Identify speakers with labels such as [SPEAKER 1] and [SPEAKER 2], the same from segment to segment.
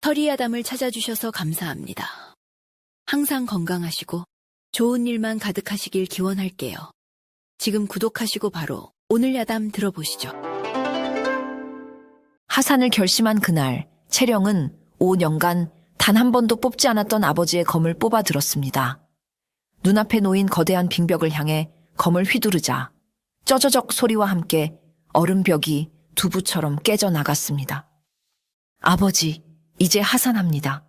[SPEAKER 1] 서리아담을 찾아주셔서 감사합니다. 항상 건강하시고 좋은 일만 가득하시길 기원할게요. 지금 구독하시고 바로 오늘 야담 들어보시죠.
[SPEAKER 2] 하산을 결심한 그날, 채령은 5년간 단 한 번도 뽑지 않았던 아버지의 검을 뽑아 들었습니다. 눈앞에 놓인 거대한 빙벽을 향해 검을 휘두르자 쩌저적 소리와 함께 얼음벽이 두부처럼 깨져 나갔습니다. 아버지, 이제 하산합니다.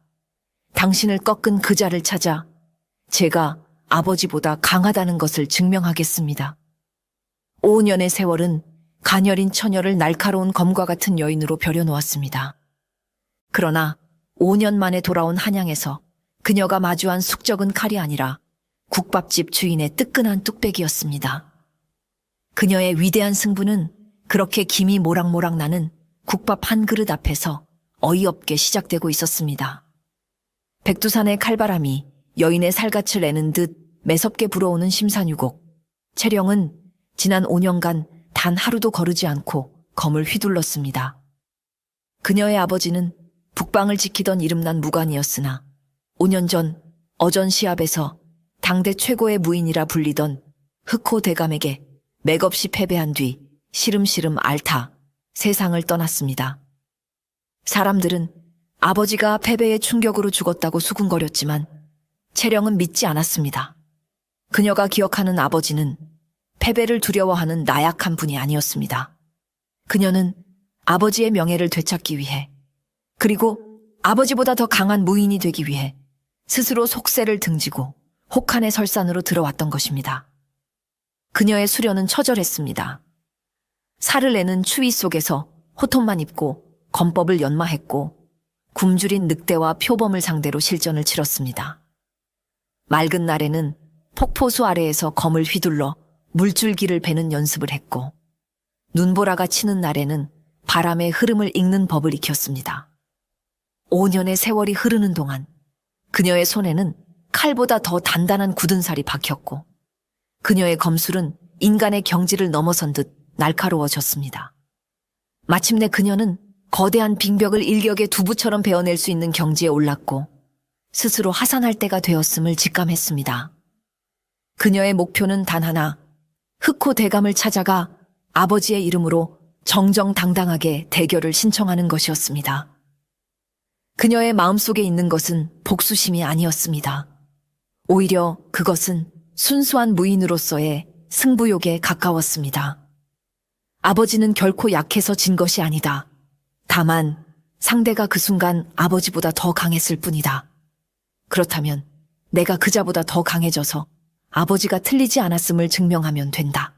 [SPEAKER 2] 당신을 꺾은 그자를 찾아 제가 아버지보다 강하다는 것을 증명하겠습니다. 5년의 세월은 가녀린 처녀를 날카로운 검과 같은 여인으로 벼려놓았습니다. 그러나 5년 만에 돌아온 한양에서 그녀가 마주한 숙적은 칼이 아니라 국밥집 주인의 뜨끈한 뚝배기였습니다. 그녀의 위대한 승부는 그렇게 김이 모락모락 나는 국밥 한 그릇 앞에서 어이없게 시작되고 있었습니다. 백두산의 칼바람이 여인의 살갗을 내는 듯 매섭게 불어오는 심산유곡. 채령은 지난 5년간 단 하루도 거르지 않고 검을 휘둘렀습니다. 그녀의 아버지는 북방을 지키던 이름난 무관이었으나 5년 전 어전 시합에서 당대 최고의 무인이라 불리던 흑호 대감에게 맥없이 패배한 뒤 시름시름 앓다 세상을 떠났습니다. 사람들은 아버지가 패배의 충격으로 죽었다고 수군거렸지만 채령은 믿지 않았습니다. 그녀가 기억하는 아버지는 패배를 두려워하는 나약한 분이 아니었습니다. 그녀는 아버지의 명예를 되찾기 위해, 그리고 아버지보다 더 강한 무인이 되기 위해 스스로 속세를 등지고 혹한의 설산으로 들어왔던 것입니다. 그녀의 수련은 처절했습니다. 살을 내는 추위 속에서 호통만 입고 검법을 연마했고 굶주린 늑대와 표범을 상대로 실전을 치렀습니다. 맑은 날에는 폭포수 아래에서 검을 휘둘러 물줄기를 베는 연습을 했고 눈보라가 치는 날에는 바람의 흐름을 읽는 법을 익혔습니다. 5년의 세월이 흐르는 동안 그녀의 손에는 칼보다 더 단단한 굳은 살이 박혔고 그녀의 검술은 인간의 경지를 넘어선 듯 날카로워졌습니다. 마침내 그녀는 거대한 빙벽을 일격의 두부처럼 베어낼 수 있는 경지에 올랐고 스스로 하산할 때가 되었음을 직감했습니다. 그녀의 목표는 단 하나, 흑호 대감을 찾아가 아버지의 이름으로 정정당당하게 대결을 신청하는 것이었습니다. 그녀의 마음속에 있는 것은 복수심이 아니었습니다. 오히려 그것은 순수한 무인으로서의 승부욕에 가까웠습니다. 아버지는 결코 약해서 진 것이 아니다. 다만 상대가 그 순간 아버지보다 더 강했을 뿐이다. 그렇다면 내가 그자보다 더 강해져서 아버지가 틀리지 않았음을 증명하면 된다.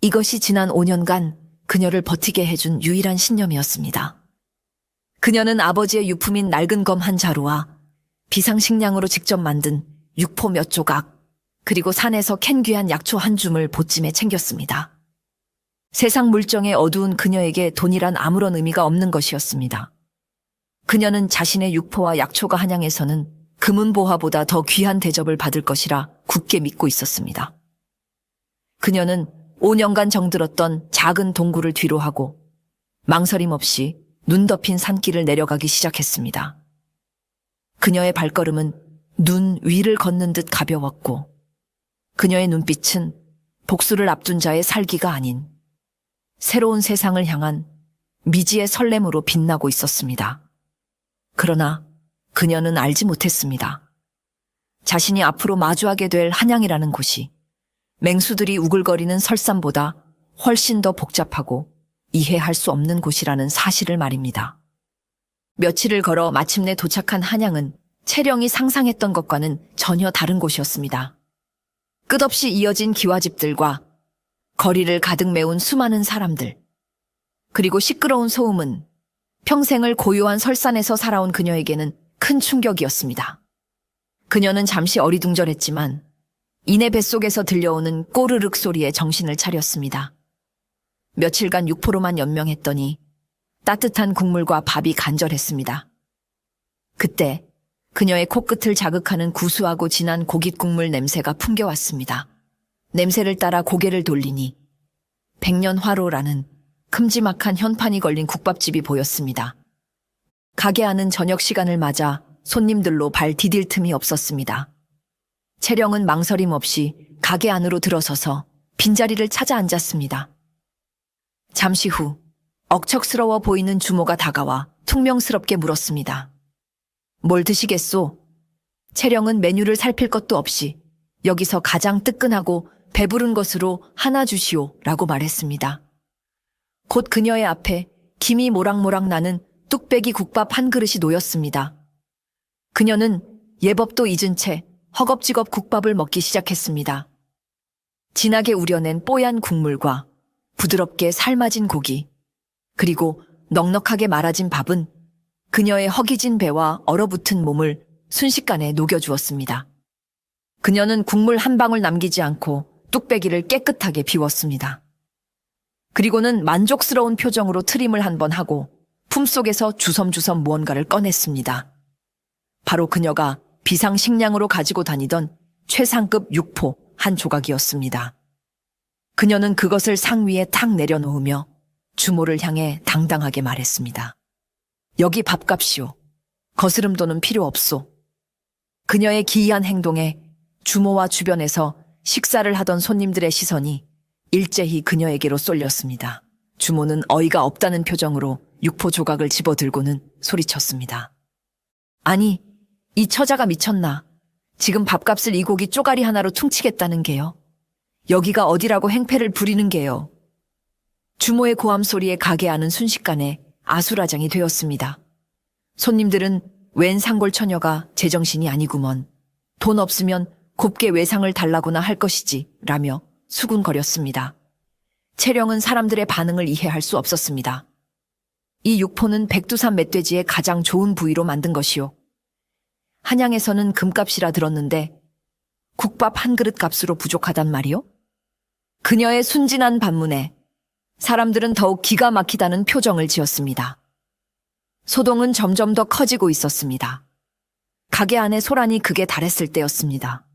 [SPEAKER 2] 이것이 지난 5년간 그녀를 버티게 해준 유일한 신념이었습니다. 그녀는 아버지의 유품인 낡은 검 한 자루와 비상식량으로 직접 만든 육포 몇 조각, 그리고 산에서 캔 귀한 약초 한 줌을 보찜에 챙겼습니다. 세상 물정의 어두운 그녀에게 돈이란 아무런 의미가 없는 것이었습니다. 그녀는 자신의 육포와 약초가 한양에서는 금은보화보다 더 귀한 대접을 받을 것이라 굳게 믿고 있었습니다. 그녀는 5년간 정들었던 작은 동굴을 뒤로하고 망설임 없이 눈 덮인 산길을 내려가기 시작했습니다. 그녀의 발걸음은 눈 위를 걷는 듯 가벼웠고 그녀의 눈빛은 복수를 앞둔 자의 살기가 아닌 새로운 세상을 향한 미지의 설렘으로 빛나고 있었습니다. 그러나 그녀는 알지 못했습니다. 자신이 앞으로 마주하게 될 한양이라는 곳이 맹수들이 우글거리는 설산보다 훨씬 더 복잡하고 이해할 수 없는 곳이라는 사실을 말입니다. 며칠을 걸어 마침내 도착한 한양은 채령이 상상했던 것과는 전혀 다른 곳이었습니다. 끝없이 이어진 기와집들과 거리를 가득 메운 수많은 사람들, 그리고 시끄러운 소음은 평생을 고요한 설산에서 살아온 그녀에게는 큰 충격이었습니다. 그녀는 잠시 어리둥절했지만 이내 뱃속에서 들려오는 꼬르륵 소리에 정신을 차렸습니다. 며칠간 육포로만 연명했더니 따뜻한 국물과 밥이 간절했습니다. 그때 그녀의 코끝을 자극하는 구수하고 진한 고깃국물 냄새가 풍겨왔습니다. 냄새를 따라 고개를 돌리니 백년화로라는 큼지막한 현판이 걸린 국밥집이 보였습니다. 가게 안은 저녁 시간을 맞아 손님들로 발 디딜 틈이 없었습니다. 채령은 망설임 없이 가게 안으로 들어서서 빈자리를 찾아 앉았습니다. 잠시 후 억척스러워 보이는 주모가 다가와 퉁명스럽게 물었습니다. 뭘 드시겠소? 채령은 메뉴를 살필 것도 없이 여기서 가장 뜨끈하고 배부른 것으로 하나 주시오 라고 말했습니다. 곧 그녀의 앞에 김이 모락모락 나는 뚝배기 국밥 한 그릇이 놓였습니다. 그녀는 예법도 잊은 채 허겁지겁 국밥을 먹기 시작했습니다. 진하게 우려낸 뽀얀 국물과 부드럽게 삶아진 고기, 그리고 넉넉하게 말아진 밥은 그녀의 허기진 배와 얼어붙은 몸을 순식간에 녹여주었습니다. 그녀는 국물 한 방울 남기지 않고 뚝배기를 깨끗하게 비웠습니다. 그리고는 만족스러운 표정으로 트림을 한 번 하고 품속에서 주섬주섬 무언가를 꺼냈습니다. 바로 그녀가 비상식량으로 가지고 다니던 최상급 육포 한 조각이었습니다. 그녀는 그것을 상 위에 탁 내려놓으며 주모를 향해 당당하게 말했습니다. 여기 밥값이오. 거스름돈은 필요 없소. 그녀의 기이한 행동에 주모와 주변에서 식사를 하던 손님들의 시선이 일제히 그녀에게로 쏠렸습니다. 주모는 어이가 없다는 표정으로 육포 조각을 집어들고는 소리쳤습니다. 아니, 이 처자가 미쳤나. 지금 밥값을 이 고기 쪼가리 하나로 퉁치겠다는 게요. 여기가 어디라고 행패를 부리는 게요. 주모의 고함 소리에 가게 안은 순식간에 아수라장이 되었습니다. 손님들은 웬 상골 처녀가 제정신이 아니구먼. 돈 없으면 곱게 외상을 달라고나 할 것이지 라며 수군거렸습니다. 채령은 사람들의 반응을 이해할 수 없었습니다. 이 육포는 백두산 멧돼지의 가장 좋은 부위로 만든 것이요. 한양에서는 금값이라 들었는데 국밥 한 그릇 값으로 부족하단 말이요? 그녀의 순진한 반문에 사람들은 더욱 기가 막히다는 표정을 지었습니다. 소동은 점점 더 커지고 있었습니다. 가게 안에 소란이 극에 달했을 때였습니다.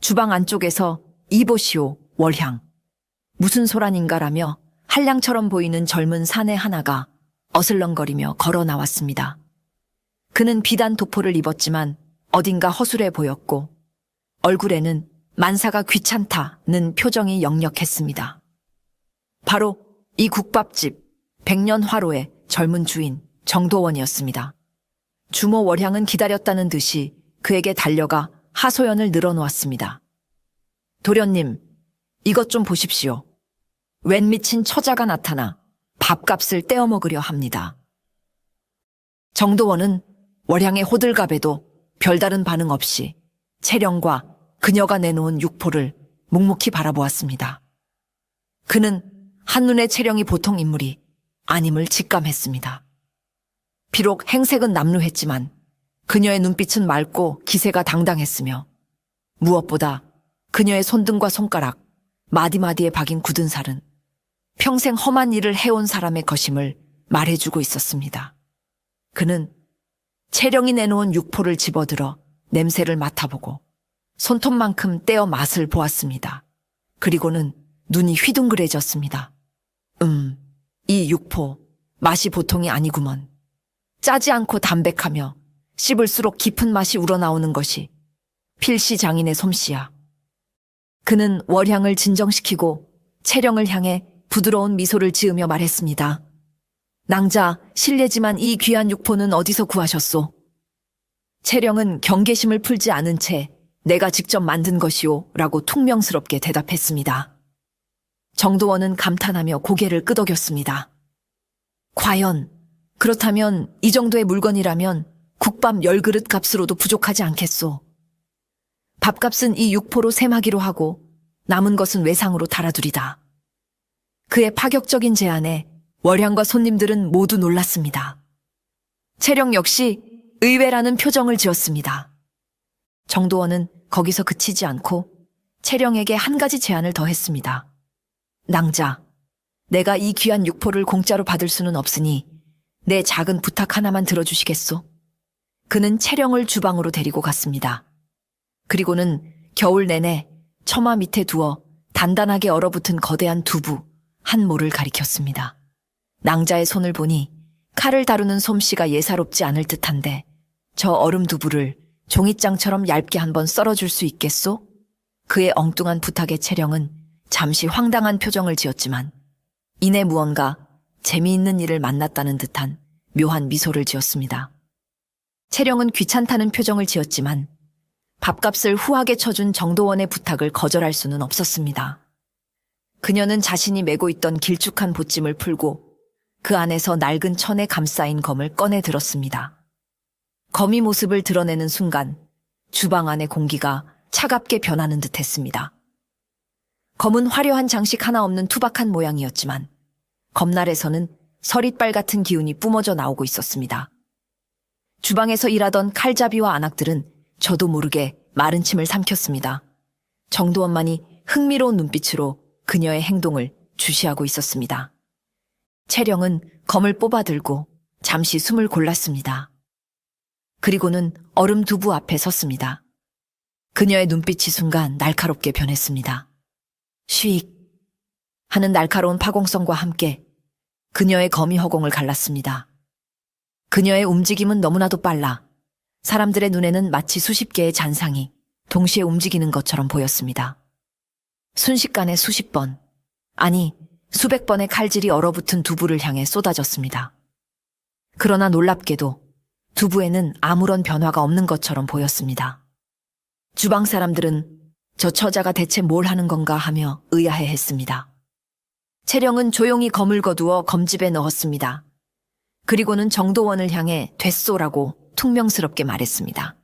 [SPEAKER 2] 주방 안쪽에서 이보시오, 월향. 무슨 소란인가라며 한량처럼 보이는 젊은 사내 하나가 어슬렁거리며 걸어 나왔습니다. 그는 비단 도포를 입었지만 어딘가 허술해 보였고 얼굴에는 만사가 귀찮다는 표정이 역력했습니다. 바로 이 국밥집 백년화로의 젊은 주인 정도원이었습니다. 주모 월향은 기다렸다는 듯이 그에게 달려가 하소연을 늘어놓았습니다. 도련님, 이것 좀 보십시오. 웬 미친 처자가 나타나 밥값을 떼어먹으려 합니다. 정도원은 월향의 호들갑에도 별다른 반응 없이 채령과 그녀가 내놓은 육포를 묵묵히 바라보았습니다. 그는 한눈에 채령이 보통 인물이 아님을 직감했습니다. 비록 행색은 남루했지만 그녀의 눈빛은 맑고 기세가 당당했으며 무엇보다 그녀의 손등과 손가락, 마디마디에 박인 굳은 살은 평생 험한 일을 해온 사람의 것임을 말해주고 있었습니다. 그는 채령이 내놓은 육포를 집어들어 냄새를 맡아보고 손톱만큼 떼어 맛을 보았습니다. 그리고는 눈이 휘둥그레졌습니다. 이 육포 맛이 보통이 아니구먼. 짜지 않고 담백하며 씹을수록 깊은 맛이 우러나오는 것이 필시 장인의 솜씨야. 그는 월향을 진정시키고 채령을 향해 부드러운 미소를 지으며 말했습니다. 낭자, 실례지만 이 귀한 육포는 어디서 구하셨소? 채령은 경계심을 풀지 않은 채 내가 직접 만든 것이오 라고 퉁명스럽게 대답했습니다. 정도원은 감탄하며 고개를 끄덕였습니다. 과연 그렇다면 이 정도의 물건이라면 국밥 10그릇 값으로도 부족하지 않겠소. 밥값은 이 육포로 셈하기로 하고 남은 것은 외상으로 달아두리다. 그의 파격적인 제안에 월향과 손님들은 모두 놀랐습니다. 채령 역시 의외라는 표정을 지었습니다. 정도원은 거기서 그치지 않고 채령에게 한 가지 제안을 더 했습니다. 낭자, 내가 이 귀한 육포를 공짜로 받을 수는 없으니 내 작은 부탁 하나만 들어주시겠소? 그는 채령을 주방으로 데리고 갔습니다. 그리고는 겨울 내내 처마 밑에 두어 단단하게 얼어붙은 거대한 두부 한 모를 가리켰습니다. 낭자의 손을 보니 칼을 다루는 솜씨가 예사롭지 않을 듯한데 저 얼음 두부를 종이장처럼 얇게 한번 썰어줄 수 있겠소? 그의 엉뚱한 부탁에 채령은 잠시 황당한 표정을 지었지만 이내 무언가 재미있는 일을 만났다는 듯한 묘한 미소를 지었습니다. 채령은 귀찮다는 표정을 지었지만 밥값을 후하게 쳐준 정도원의 부탁을 거절할 수는 없었습니다. 그녀는 자신이 메고 있던 길쭉한 보찜을 풀고 그 안에서 낡은 천에 감싸인 검을 꺼내 들었습니다. 검이 모습을 드러내는 순간 주방 안의 공기가 차갑게 변하는 듯 했습니다. 검은 화려한 장식 하나 없는 투박한 모양이었지만 검날에서는 서릿발 같은 기운이 뿜어져 나오고 있었습니다. 주방에서 일하던 칼잡이와 안악들은 저도 모르게 마른 침을 삼켰습니다. 정도원만이 흥미로운 눈빛으로 그녀의 행동을 주시하고 있었습니다. 채령은 검을 뽑아 들고 잠시 숨을 골랐습니다. 그리고는 얼음 두부 앞에 섰습니다. 그녀의 눈빛이 순간 날카롭게 변했습니다. 쉬익 하는 날카로운 파공성과 함께 그녀의 검이 허공을 갈랐습니다. 그녀의 움직임은 너무나도 빨라 사람들의 눈에는 마치 수십 개의 잔상이 동시에 움직이는 것처럼 보였습니다. 순식간에 수십 번, 아니 수백 번의 칼질이 얼어붙은 두부를 향해 쏟아졌습니다. 그러나 놀랍게도 두부에는 아무런 변화가 없는 것처럼 보였습니다. 주방 사람들은 저 처자가 대체 뭘 하는 건가 하며 의아해했습니다. 채령은 조용히 검을 거두어 검집에 넣었습니다. 그리고는 정도원을 향해 됐소라고 퉁명스럽게 말했습니다.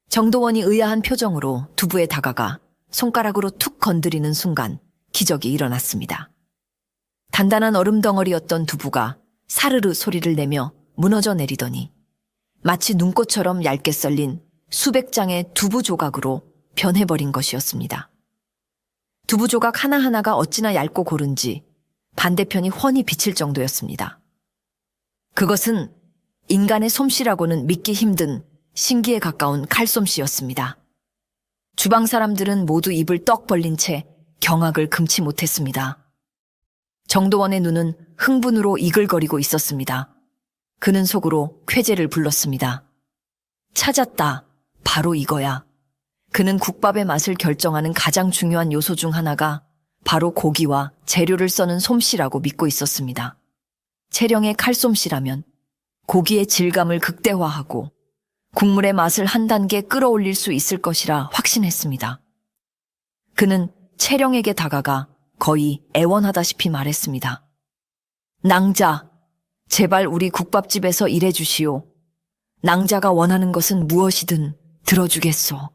[SPEAKER 2] 정도원이 의아한 표정으로 두부에 다가가 손가락으로 툭 건드리는 순간 기적이 일어났습니다. 단단한 얼음 덩어리였던 두부가 사르르 소리를 내며 무너져 내리더니 마치 눈꽃처럼 얇게 썰린 수백 장의 두부 조각으로 변해버린 것이었습니다. 두부 조각 하나하나가 어찌나 얇고 고른지 반대편이 훤히 비칠 정도였습니다. 그것은 인간의 솜씨라고는 믿기 힘든 신기에 가까운 칼솜씨였습니다. 주방 사람들은 모두 입을 떡 벌린 채 경악을 금치 못했습니다. 정도원의 눈은 흥분으로 이글거리고 있었습니다. 그는 속으로 쾌재를 불렀습니다. 찾았다. 바로 이거야. 그는 국밥의 맛을 결정하는 가장 중요한 요소 중 하나가 바로 고기와 재료를 써는 솜씨라고 믿고 있었습니다. 채령의 칼솜씨라면 고기의 질감을 극대화하고 국물의 맛을 한 단계 끌어올릴 수 있을 것이라 확신했습니다. 그는 채령에게 다가가 거의 애원하다시피 말했습니다. 낭자, 제발 우리 국밥집에서 일해주시오. 낭자가 원하는 것은 무엇이든 들어주겠소.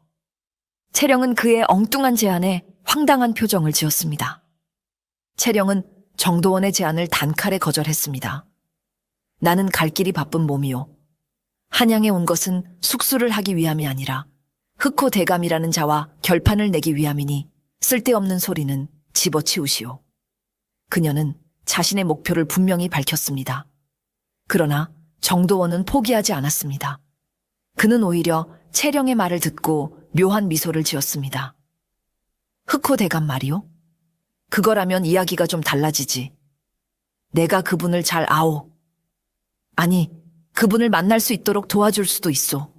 [SPEAKER 2] 채령은 그의 엉뚱한 제안에 황당한 표정을 지었습니다. 채령은 정도원의 제안을 단칼에 거절했습니다. 나는 갈 길이 바쁜 몸이요. 한양에 온 것은 숙수를 하기 위함이 아니라 흑호 대감이라는 자와 결판을 내기 위함이니 쓸데없는 소리는 집어치우시오. 그녀는 자신의 목표를 분명히 밝혔습니다. 그러나 정도원은 포기하지 않았습니다. 그는 오히려 채령의 말을 듣고 묘한 미소를 지었습니다. 흑호 대감 말이요? 그거라면 이야기가 좀 달라지지. 내가 그분을 잘 아오. 아니, 그분을 만날 수 있도록 도와줄 수도 있소.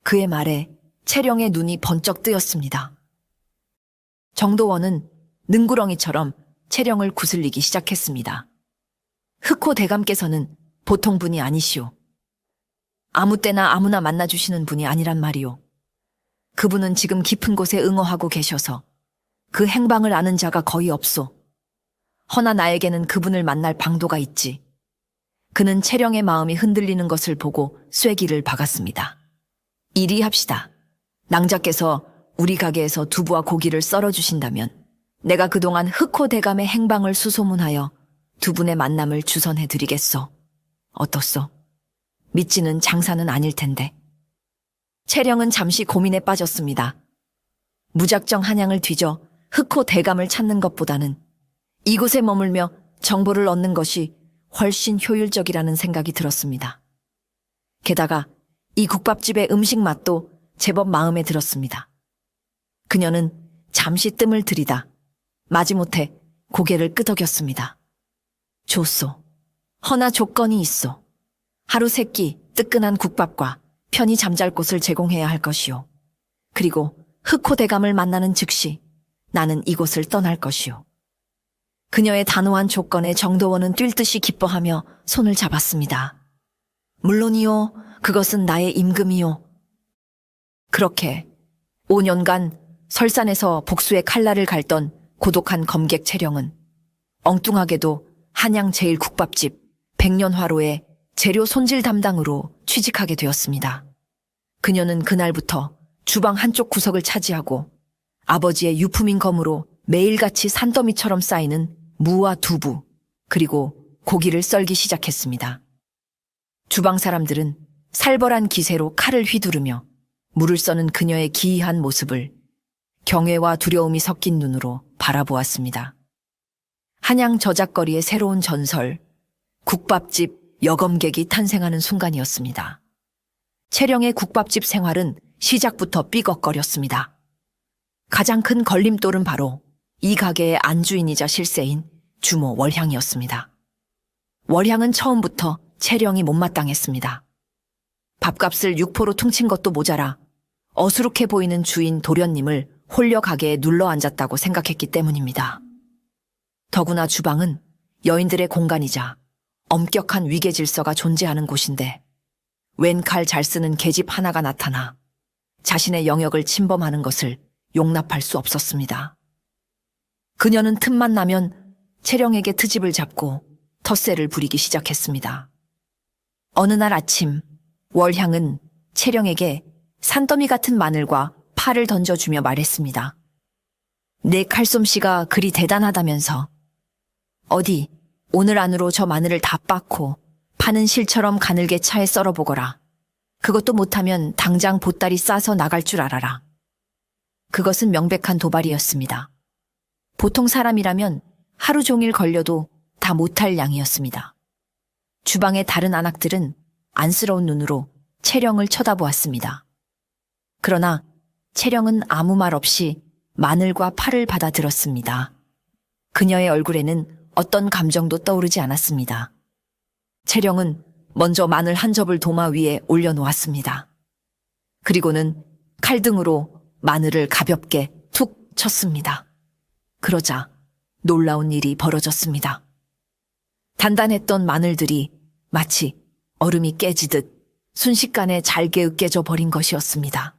[SPEAKER 2] 그의 말에 채령의 눈이 번쩍 뜨였습니다. 정도원은 능구렁이처럼 채령을 구슬리기 시작했습니다. 흑호 대감께서는 보통 분이 아니시오. 아무 때나 아무나 만나주시는 분이 아니란 말이오. 그분은 지금 깊은 곳에 응어하고 계셔서 그 행방을 아는 자가 거의 없소. 허나 나에게는 그분을 만날 방도가 있지. 그는 채령의 마음이 흔들리는 것을 보고 쐐기를 박았습니다. 이리 합시다. 낭자께서 우리 가게에서 두부와 고기를 썰어주신다면 내가 그동안 흑호 대감의 행방을 수소문하여 두 분의 만남을 주선해드리겠소. 어떻소? 믿지는 장사는 아닐 텐데. 채령은 잠시 고민에 빠졌습니다. 무작정 한양을 뒤져 흑호 대감을 찾는 것보다는 이곳에 머물며 정보를 얻는 것이 훨씬 효율적이라는 생각이 들었습니다. 게다가 이 국밥집의 음식 맛도 제법 마음에 들었습니다. 그녀는 잠시 뜸을 들이다 마지못해 고개를 끄덕였습니다. 좋소. 허나 조건이 있어. 하루 세끼 뜨끈한 국밥과 편히 잠잘 곳을 제공해야 할 것이요. 그리고 흑호대감을 만나는 즉시 나는 이곳을 떠날 것이요. 그녀의 단호한 조건에 정도원은 뛸 듯이 기뻐하며 손을 잡았습니다. 물론이요. 그것은 나의 임금이요. 그렇게 5년간 설산에서 복수의 칼날을 갈던 고독한 검객 채령은 엉뚱하게도 한양 제1국밥집 백년화로의 재료 손질 담당으로 취직하게 되었습니다. 그녀는 그날부터 주방 한쪽 구석을 차지하고 아버지의 유품인 검으로 매일같이 산더미처럼 쌓이는 무와 두부, 그리고 고기를 썰기 시작했습니다. 주방 사람들은 살벌한 기세로 칼을 휘두르며 물을 써는 그녀의 기이한 모습을 경외와 두려움이 섞인 눈으로 바라보았습니다. 한양 저작거리의 새로운 전설, 국밥집 여검객이 탄생하는 순간이었습니다. 채령의 국밥집 생활은 시작부터 삐걱거렸습니다. 가장 큰 걸림돌은 바로 이 가게의 안주인이자 실세인 주모 월향이었습니다. 월향은 처음부터 채령이 못마땅했습니다. 밥값을 육포로 퉁친 것도 모자라 어수룩해 보이는 주인 도련님을 홀려 가게에 눌러 앉았다고 생각했기 때문입니다. 더구나 주방은 여인들의 공간이자 엄격한 위계 질서가 존재하는 곳인데 웬 칼 잘 쓰는 계집 하나가 나타나 자신의 영역을 침범하는 것을 용납할 수 없었습니다. 그녀는 틈만 나면 채령에게 트집을 잡고 텃세를 부리기 시작했습니다. 어느 날 아침 월향은 채령에게 산더미 같은 마늘과 파를 던져주며 말했습니다. 내 칼솜씨가 그리 대단하다면서 어디 오늘 안으로 저 마늘을 다 빻고 파는 실처럼 가늘게 차에 썰어보거라. 그것도 못하면 당장 보따리 싸서 나갈 줄 알아라. 그것은 명백한 도발이었습니다. 보통 사람이라면 하루 종일 걸려도 다 못할 양이었습니다. 주방의 다른 안악들은 안쓰러운 눈으로 채령을 쳐다보았습니다. 그러나 채령은 아무 말 없이 마늘과 파를 받아들었습니다. 그녀의 얼굴에는 어떤 감정도 떠오르지 않았습니다. 채령은 먼저 마늘 한 접을 도마 위에 올려놓았습니다. 그리고는 칼등으로 마늘을 가볍게 툭 쳤습니다. 그러자 놀라운 일이 벌어졌습니다. 단단했던 마늘들이 마치 얼음이 깨지듯 순식간에 잘게 으깨져 버린 것이었습니다.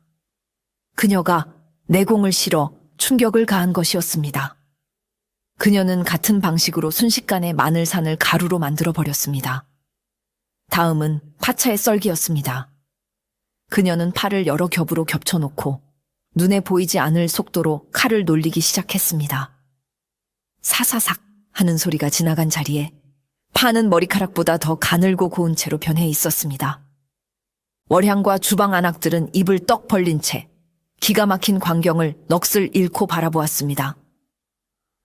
[SPEAKER 2] 그녀가 내공을 실어 충격을 가한 것이었습니다. 그녀는 같은 방식으로 순식간에 마늘산을 가루로 만들어 버렸습니다. 다음은 파차의 썰기였습니다. 그녀는 팔을 여러 겹으로 겹쳐놓고 눈에 보이지 않을 속도로 칼을 놀리기 시작했습니다. 사사삭 하는 소리가 지나간 자리에 파는 머리카락보다 더 가늘고 고운 채로 변해 있었습니다. 월향과 주방 안악들은 입을 떡 벌린 채 기가 막힌 광경을 넋을 잃고 바라보았습니다.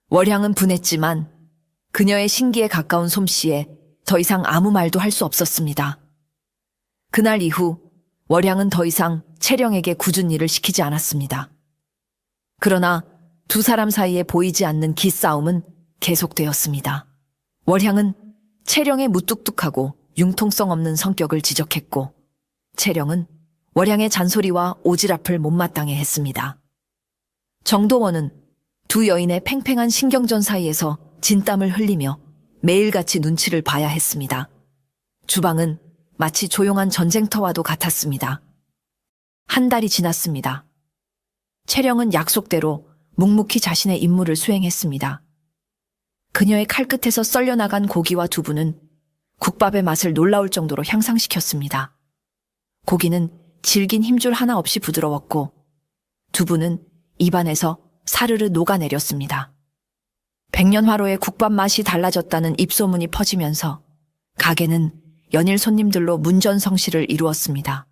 [SPEAKER 2] 월향은 분했지만 그녀의 신기에 가까운 솜씨에 더 이상 아무 말도 할 수 없었습니다. 그날 이후 월향은 더 이상 채령에게 굳은 일을 시키지 않았습니다. 그러나 두 사람 사이에 보이지 않는 기싸움은 계속되었습니다. 월향은 채령의 무뚝뚝하고 융통성 없는 성격을 지적했고 채령은 월향의 잔소리와 오지랖을 못마땅해 했습니다. 정도원은 두 여인의 팽팽한 신경전 사이에서 진땀을 흘리며 매일같이 눈치를 봐야 했습니다. 주방은 마치 조용한 전쟁터와도 같았습니다. 한 달이 지났습니다. 채령은 약속대로 묵묵히 자신의 임무를 수행했습니다. 그녀의 칼끝에서 썰려나간 고기와 두부는 국밥의 맛을 놀라울 정도로 향상시켰습니다. 고기는 질긴 힘줄 하나 없이 부드러웠고 두부는 입안에서 사르르 녹아내렸습니다. 백년화로의 국밥 맛이 달라졌다는 입소문이 퍼지면서 가게는 연일 손님들로 문전성시를 이루었습니다.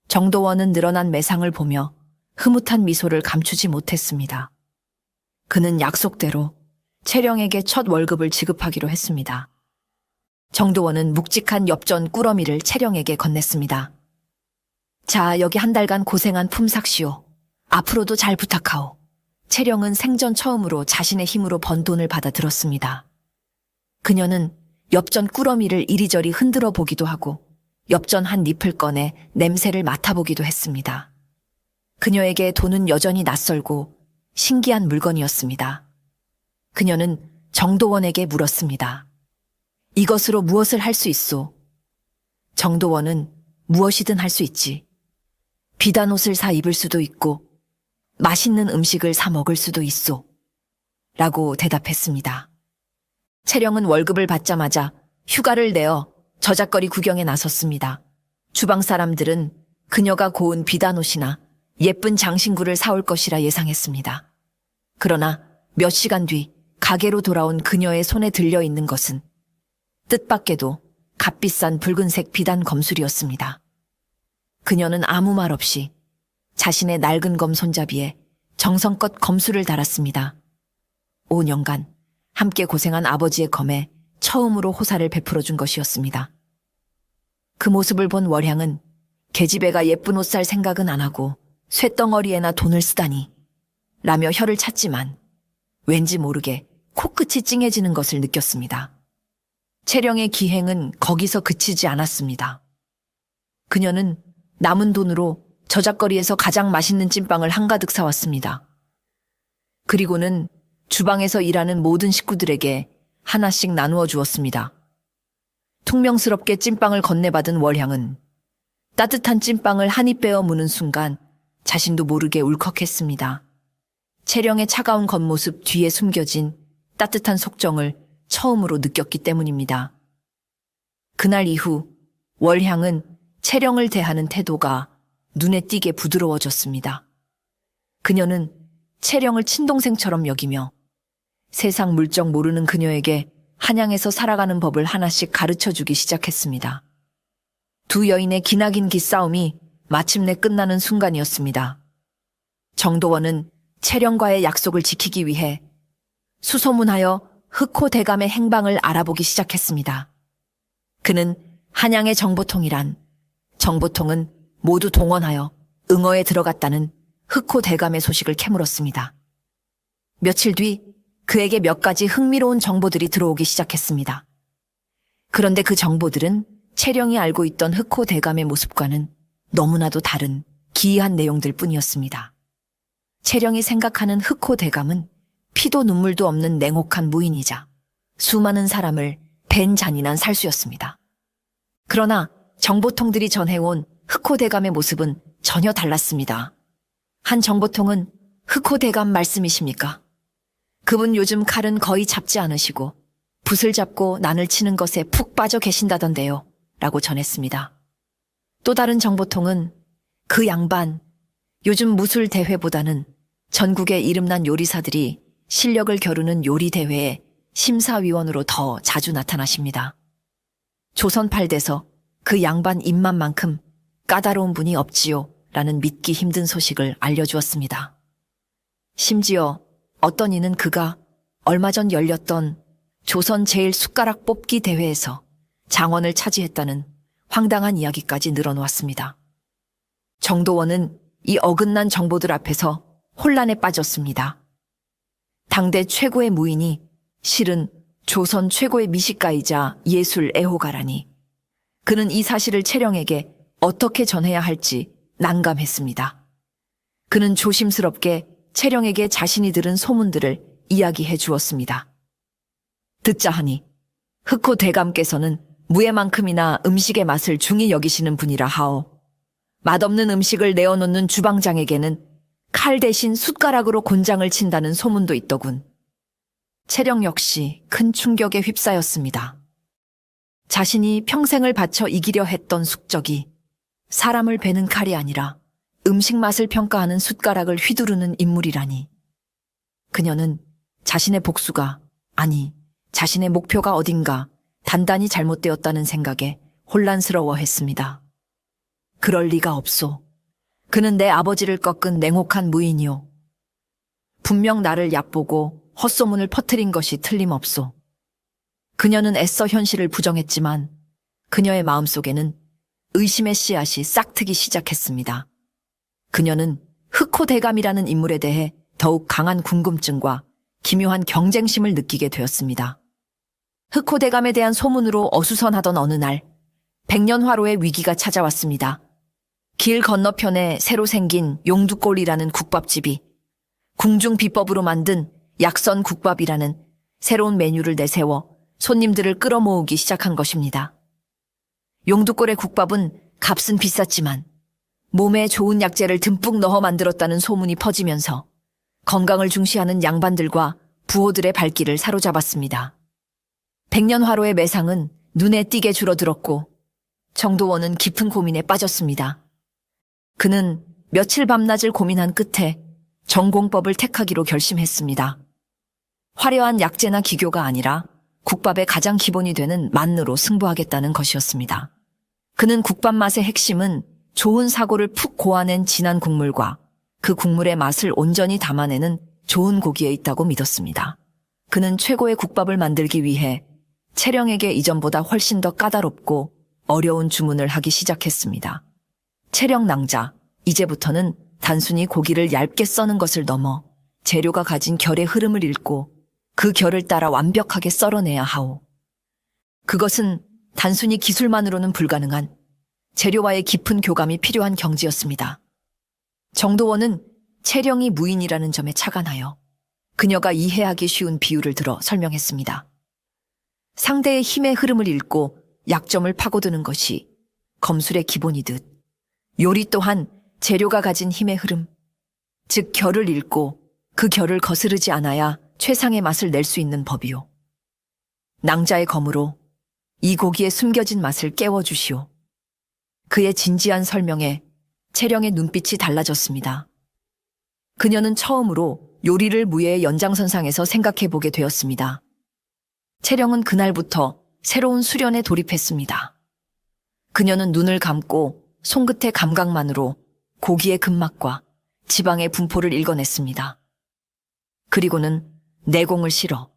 [SPEAKER 2] 정도원은 늘어난 매상을 보며 흐뭇한 미소를 감추지 못했습니다. 그는 약속대로 채령에게 첫 월급을 지급하기로 했습니다. 정도원은 묵직한 엽전 꾸러미를 채령에게 건넸습니다. 자, 여기 한 달간 고생한 품삯이오. 앞으로도 잘 부탁하오. 채령은 생전 처음으로 자신의 힘으로 번 돈을 받아 들었습니다. 그녀는 엽전 꾸러미를 이리저리 흔들어 보기도 하고 엽전 한 잎을 꺼내 냄새를 맡아보기도 했습니다. 그녀에게 돈은 여전히 낯설고 신기한 물건이었습니다. 그녀는 정도원에게 물었습니다. 이것으로 무엇을 할 수 있소? 정도원은 무엇이든 할 수 있지. 비단 옷을 사 입을 수도 있고 맛있는 음식을 사 먹을 수도 있소. 라고 대답했습니다. 채령은 월급을 받자마자 휴가를 내어 저작거리 구경에 나섰습니다. 주방 사람들은 그녀가 고운 비단 옷이나 예쁜 장신구를 사올 것이라 예상했습니다. 그러나 몇 시간 뒤 가게로 돌아온 그녀의 손에 들려 있는 것은 뜻밖에도 값비싼 붉은색 비단 검술이었습니다. 그녀는 아무 말 없이 자신의 낡은 검 손잡이에 정성껏 검술을 달았습니다. 5년간 함께 고생한 아버지의 검에 처음으로 호사를 베풀어 준 것이었습니다. 그 모습을 본 월향은 계집애가 예쁜 옷 살 생각은 안 하고 쇳덩어리에나 돈을 쓰다니 라며 혀를 찼지만 왠지 모르게 코끝이 찡해지는 것을 느꼈습니다. 채령의 기행은 거기서 그치지 않았습니다. 그녀는 남은 돈으로 저작거리에서 가장 맛있는 찐빵을 한가득 사왔습니다. 그리고는 주방에서 일하는 모든 식구들에게 하나씩 나누어 주었습니다. 퉁명스럽게 찐빵을 건네받은 월향은 따뜻한 찐빵을 한 입 베어 무는 순간 자신도 모르게 울컥했습니다. 채령의 차가운 겉모습 뒤에 숨겨진 따뜻한 속정을 처음으로 느꼈기 때문입니다. 그날 이후 월향은 채령을 대하는 태도가 눈에 띄게 부드러워졌습니다. 그녀는 채령을 친동생처럼 여기며 세상 물정 모르는 그녀에게 한양에서 살아가는 법을 하나씩 가르쳐주기 시작했습니다. 두 여인의 기나긴 기싸움이 마침내 끝나는 순간이었습니다. 정도원은 채령과의 약속을 지키기 위해 수소문하여 흑호 대감의 행방을 알아보기 시작했습니다. 그는 한양의 정보통이란 정보통은 모두 동원하여 응어에 들어갔다는 흑호 대감의 소식을 캐물었습니다. 며칠 뒤 그에게 몇 가지 흥미로운 정보들이 들어오기 시작했습니다. 그런데 그 정보들은 채령이 알고 있던 흑호 대감의 모습과는 너무나도 다른 기이한 내용들 뿐이었습니다. 채령이 생각하는 흑호 대감은 피도 눈물도 없는 냉혹한 무인이자 수많은 사람을 벤 잔인한 살수였습니다. 그러나 정보통들이 전해온 흑호 대감의 모습은 전혀 달랐습니다. 한 정보통은 흑호 대감 말씀이십니까? 그분 요즘 칼은 거의 잡지 않으시고 붓을 잡고 난을 치는 것에 푹 빠져 계신다던데요. 라고 전했습니다. 또 다른 정보통은 그 양반 요즘 무술 대회보다는 전국의 이름난 요리사들이 실력을 겨루는 요리 대회에 심사위원으로 더 자주 나타나십니다. 조선 8대서 그 양반 입맛만큼 까다로운 분이 없지요. 라는 믿기 힘든 소식을 알려주었습니다. 심지어 어떤 이는 그가 얼마 전 열렸던 조선 제일 숟가락 뽑기 대회에서 장원을 차지했다는 황당한 이야기까지 늘어놓았습니다. 정도원은 이 어긋난 정보들 앞에서 혼란에 빠졌습니다. 당대 최고의 무인이 실은 조선 최고의 미식가이자 예술 애호가라니 그는 이 사실을 채령에게 어떻게 전해야 할지 난감했습니다. 그는 조심스럽게 채령에게 자신이 들은 소문들을 이야기해 주었습니다. 듣자 하니 흑호 대감께서는 무예만큼이나 음식의 맛을 중히 여기시는 분이라 하오. 맛없는 음식을 내어놓는 주방장에게는 칼 대신 숟가락으로 곤장을 친다는 소문도 있더군. 채령 역시 큰 충격에 휩싸였습니다. 자신이 평생을 바쳐 이기려 했던 숙적이 사람을 베는 칼이 아니라 음식 맛을 평가하는 숟가락을 휘두르는 인물이라니. 그녀는 자신의 복수가, 아니 자신의 목표가 어딘가 단단히 잘못되었다는 생각에 혼란스러워했습니다. 그럴 리가 없소. 그는 내 아버지를 꺾은 냉혹한 무인이오. 분명 나를 얕보고 헛소문을 퍼뜨린 것이 틀림없소. 그녀는 애써 현실을 부정했지만 그녀의 마음속에는 의심의 씨앗이 싹트기 시작했습니다. 그녀는 흑호 대감이라는 인물에 대해 더욱 강한 궁금증과 기묘한 경쟁심을 느끼게 되었습니다. 흑호대감에 대한 소문으로 어수선하던 어느 날, 백년화로의 위기가 찾아왔습니다. 길 건너편에 새로 생긴 용두골이라는 국밥집이 궁중 비법으로 만든 약선 국밥이라는 새로운 메뉴를 내세워 손님들을 끌어모으기 시작한 것입니다. 용두골의 국밥은 값은 비쌌지만 몸에 좋은 약재를 듬뿍 넣어 만들었다는 소문이 퍼지면서 건강을 중시하는 양반들과 부호들의 발길을 사로잡았습니다. 백년화로의 매상은 눈에 띄게 줄어들었고 정도원은 깊은 고민에 빠졌습니다. 그는 며칠 밤낮을 고민한 끝에 전공법을 택하기로 결심했습니다. 화려한 약재나 기교가 아니라 국밥의 가장 기본이 되는 만으로 승부하겠다는 것이었습니다. 그는 국밥 맛의 핵심은 좋은 사고를 푹 고아낸 진한 국물과 그 국물의 맛을 온전히 담아내는 좋은 고기에 있다고 믿었습니다. 그는 최고의 국밥을 만들기 위해 채령에게 이전보다 훨씬 더 까다롭고 어려운 주문을 하기 시작했습니다. 채령 낭자, 이제부터는 단순히 고기를 얇게 써는 것을 넘어 재료가 가진 결의 흐름을 읽고 그 결을 따라 완벽하게 썰어내야 하오. 그것은 단순히 기술만으로는 불가능한 재료와의 깊은 교감이 필요한 경지였습니다. 정도원은 채령이 무인이라는 점에 착안하여 그녀가 이해하기 쉬운 비유를 들어 설명했습니다. 상대의 힘의 흐름을 읽고 약점을 파고드는 것이 검술의 기본이듯 요리 또한 재료가 가진 힘의 흐름, 즉 결을 읽고 그 결을 거스르지 않아야 최상의 맛을 낼 수 있는 법이요. 낭자의 검으로 이 고기에 숨겨진 맛을 깨워주시오. 그의 진지한 설명에 채령의 눈빛이 달라졌습니다. 그녀는 처음으로 요리를 무예의 연장선상에서 생각해보게 되었습니다. 채령은 그날부터 새로운 수련에 돌입했습니다. 그녀는 눈을 감고 손끝의 감각만으로 고기의 금맛과 지방의 분포를 읽어냈습니다. 그리고는 내공을 실어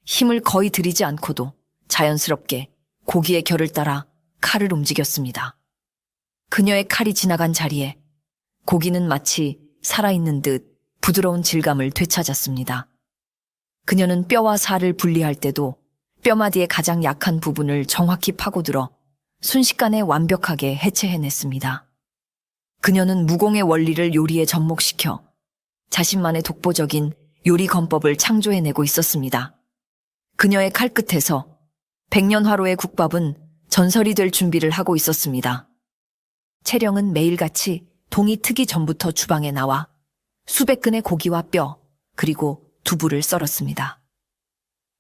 [SPEAKER 2] 힘을 거의 들이지 않고도 자연스럽게 고기의 결을 따라 칼을 움직였습니다. 그녀의 칼이 지나간 자리에 고기는 마치 살아있는 듯 부드러운 질감을 되찾았습니다. 그녀는 뼈와 살을 분리할 때도 뼈마디의 가장 약한 부분을 정확히 파고들어 순식간에 완벽하게 해체해냈습니다. 그녀는 무공의 원리를 요리에 접목시켜 자신만의 독보적인 요리 건법을 창조해내고 있었습니다. 그녀의 칼끝에서 백년화로의 국밥은 전설이 될 준비를 하고 있었습니다. 채령은 매일같이 동이 트기 전부터 주방에 나와 수백 근의 고기와 뼈, 그리고 두부를 썰었습니다.